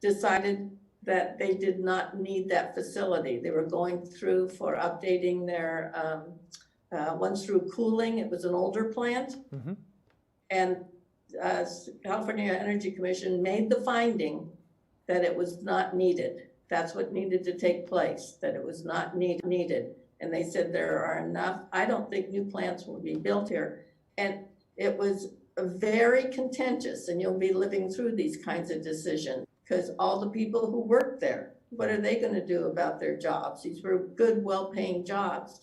decided that they did not need that facility. They were going through for updating their once through cooling. It was an older plant. Mm-hmm. And California Energy Commission made the finding that it was not needed. That's what needed to take place, that it was not needed. And they said there are enough, I don't think new plants will be built here. And it was very contentious, and you'll be living through these kinds of decisions because all the people who work there, what are they going to do about their jobs? These were good, well-paying jobs.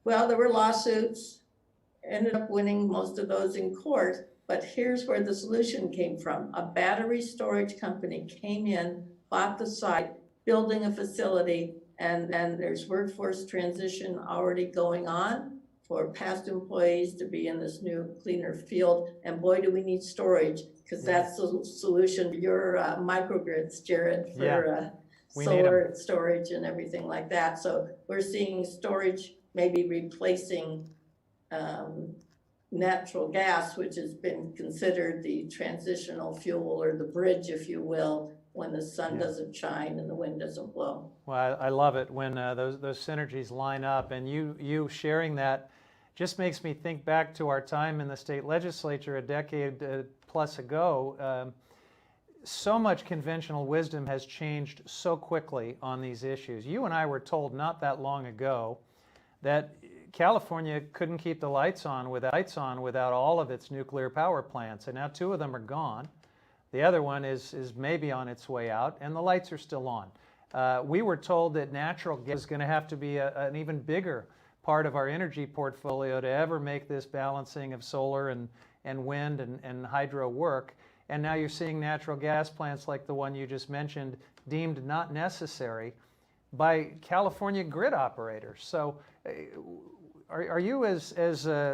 Well, there were lawsuits, ended up winning most of those in court, but here's where the solution came from. A battery storage company came in, bought the site, building a facility, and there's workforce transition already going on for past employees to be in this new cleaner field. And boy, do we need storage, because that's the solution to your microgrids, Jared, for solar storage and everything like that. So we're seeing storage maybe replacing natural gas, which has been considered the transitional fuel or the bridge, if you will, when the sun doesn't shine and the wind doesn't blow. Well, I love it when those synergies line up, and you sharing that just makes me think back to our time in the state legislature a decade plus ago. So much conventional wisdom has changed so quickly on these issues. You and I were told not that long ago that California couldn't keep the lights on without all of its nuclear power plants, and now 2 of them are gone. The other one is maybe on its way out, and the lights are still on. We were told that natural gas is going to have to be an even bigger part of our energy portfolio to ever make this balancing of solar and wind and hydro work. And now you're seeing natural gas plants like the one you just mentioned deemed not necessary by California grid operators. So are you as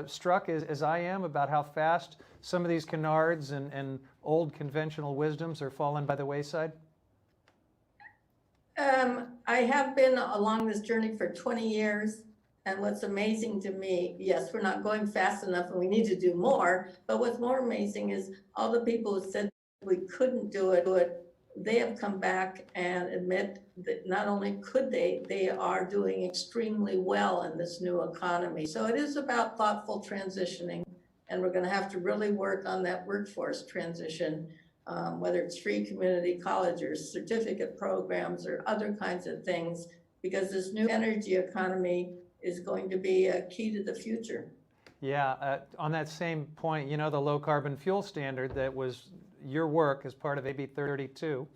struck as I am about how fast some of these canards and old conventional wisdoms are falling by the wayside? I have been along this journey for 20 years. And what's amazing to me, yes, we're not going fast enough and we need to do more. But what's more amazing is all the people who said we couldn't do it, they have come back and admit that not only could they are doing extremely well in this new economy. So it is about thoughtful transitioning, and we're going to have to really work on that workforce transition, whether it's free community college or certificate programs or other kinds of things, because this new energy economy is going to be a key to the future. Yeah, on that same point, you know, the low carbon fuel standard that was your work as part of AB 32,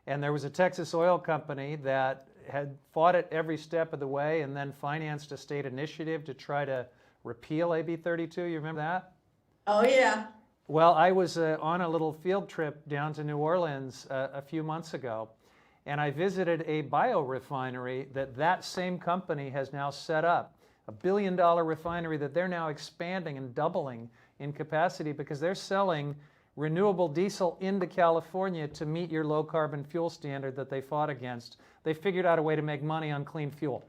and there was a Texas oil company that had fought it every step of the way and then financed a state initiative to try to repeal AB 32. You remember that? Oh, yeah. Well, I was on a little field trip down to New Orleans a few months ago, and I visited a biorefinery that same company has now set up, a $1 billion refinery that they're now expanding and doubling in capacity because they're selling renewable diesel into California to meet your low carbon fuel standard that they fought against. They figured out a way to make money on clean fuel.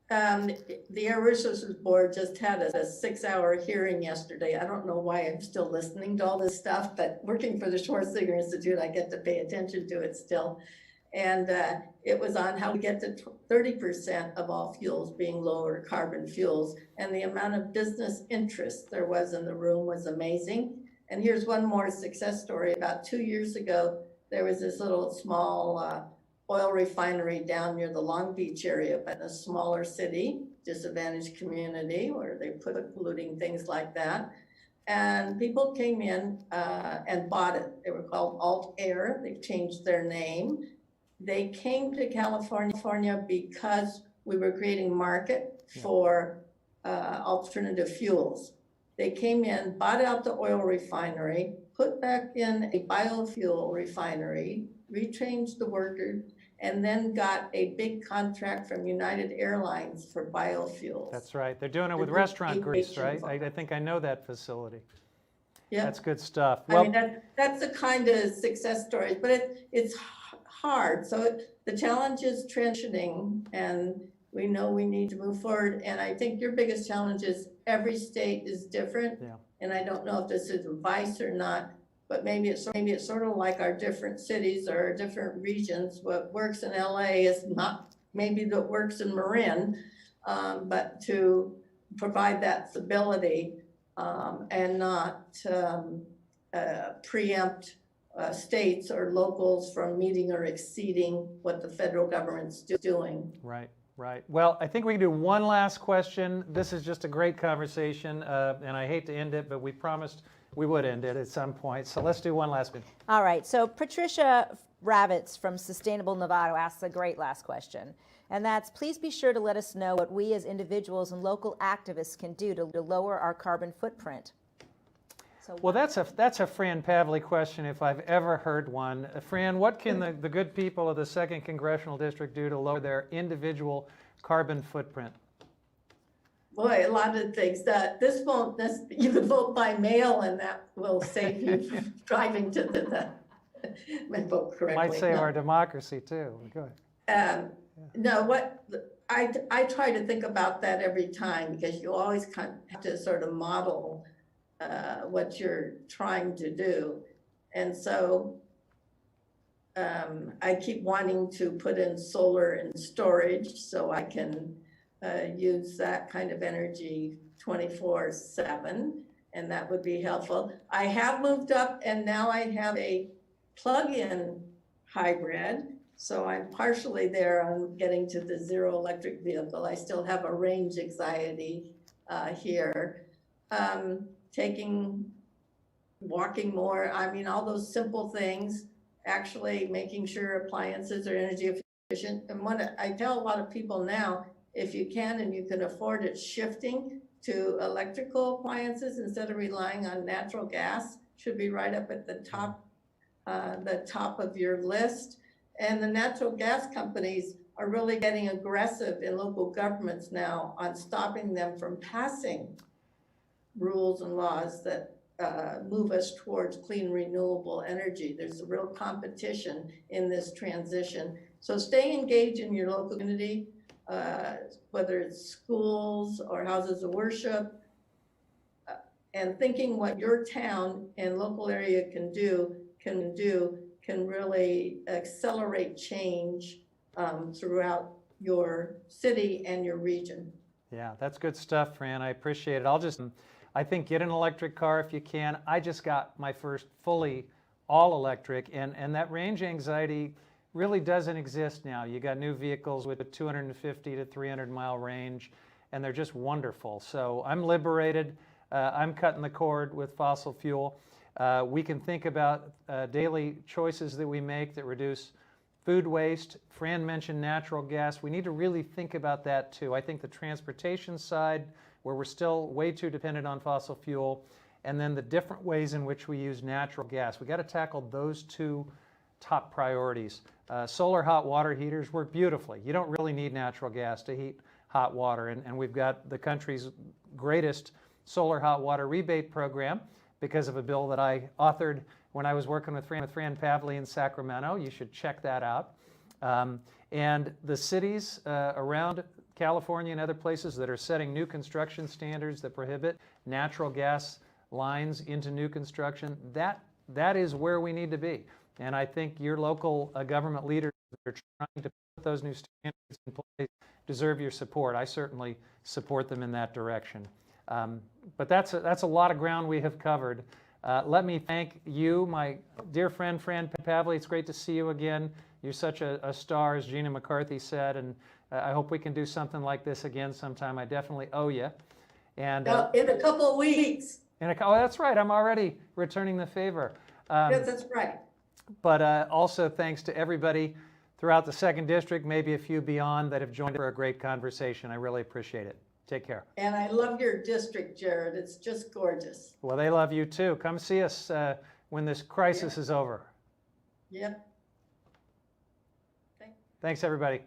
The Air Resources Board just had a 6-hour hearing yesterday. I don't know why I'm still listening to all this stuff, but working for the Schwarzenegger Institute, I get to pay attention to it still. And it was on how we get to 30% of all fuels being lower carbon fuels. And the amount of business interest there was in the room was amazing. And here's one more success story. About 2 years ago, there was this little small oil refinery down near the Long Beach area, but in a smaller city, disadvantaged community where they put polluting things like that. And people came in and bought it. They were called Alt Air. They've changed their name. They came to California because we were creating market for alternative fuels. They came in, bought out the oil refinery, put back in a biofuel refinery, retrained the workers, and then got a big contract from United Airlines for biofuels. That's right. They're doing it with restaurant grease, right? I think I know that facility. Yeah, That's good stuff. I mean, that's the kind of success stories, but it's hard. So the challenge is transitioning, and we know we need to move forward. And I think your biggest challenge is every state is different. Yeah. And I don't know if this is advice or not, but maybe it's sort of like our different cities or our different regions. What works in LA is not maybe that works in Marin, but to provide that stability and not preempt states or locals from meeting or exceeding what the federal government's doing. Right, right. Well, I think we can do one last question. This is just a great conversation, and I hate to end it, but we promised we would end it at some point. So let's do one last one. All right. So Patricia Ravitz from Sustainable Nevada asks a great last question. And that's, please be sure to let us know what we as individuals and local activists can do to lower our carbon footprint. So well, that's a Fran Pavley question if I've ever heard one. Fran, what can the good people of the 2nd Congressional District do to lower their individual carbon footprint? Boy, a lot of things. You can vote by mail, and that will save you from driving to the vote correctly. Might save our democracy too. Go ahead. No, what I try to think about that every time, because you always kind of have to sort of model what you're trying to do. And so I keep wanting to put in solar and storage so I can use that kind of energy 24/7, and that would be helpful. I have moved up, and now I have a plug-in hybrid, so I'm partially there on getting to the zero electric vehicle. I still have a range anxiety here. Walking more, I mean, all those simple things, actually making sure appliances are energy efficient. And what I tell a lot of people now, if you can and you can afford it, shifting to electrical appliances instead of relying on natural gas should be right up at the top of your list. And the natural gas companies are really getting aggressive in local governments now on stopping them from passing rules and laws that move us towards clean, renewable energy. There's a real competition in this transition. So stay engaged in your local community, whether it's schools or houses of worship, and thinking what your town and local area can really accelerate change throughout your city and your region. Yeah, that's good stuff, Fran. I appreciate it. I think get an electric car if you can. I just got my first fully all electric, and that range anxiety really doesn't exist now. You got new vehicles with a 250 to 300 mile range, and they're just wonderful. So I'm liberated. I'm cutting the cord with fossil fuel. We can think about daily choices that we make that reduce food waste. Fran mentioned natural gas. We need to really think about that too. I think the transportation side, where we're still way too dependent on fossil fuel, and then the different ways in which we use natural gas. We got to tackle those two top priorities. Solar hot water heaters work beautifully. You don't really need natural gas to heat hot water, and we've got the country's greatest solar hot water rebate program because of a bill that I authored when I was working with Fran Pavley in Sacramento. You should check that out. And the cities around California and other places that are setting new construction standards that prohibit natural gas lines into new construction, that is where we need to be. And I think your local government leaders that are trying to put those new standards in place deserve your support. I certainly support them in that direction. But that's a lot of ground we have covered. Let me thank you, my dear friend Fran Pavley. It's great to see you again. You're such a star, as Gina McCarthy said, and I hope we can do something like this again sometime. I definitely owe you. And in a couple of weeks. Oh, that's right. I'm already returning the favor. Yes, that's right. But also thanks to everybody throughout the 2nd District, maybe a few beyond, that have joined for a great conversation. I really appreciate it. Take care. And I love your district, Jared. It's just gorgeous. Well, they love you too. Come see us when this crisis is over. Yep. Thanks, everybody.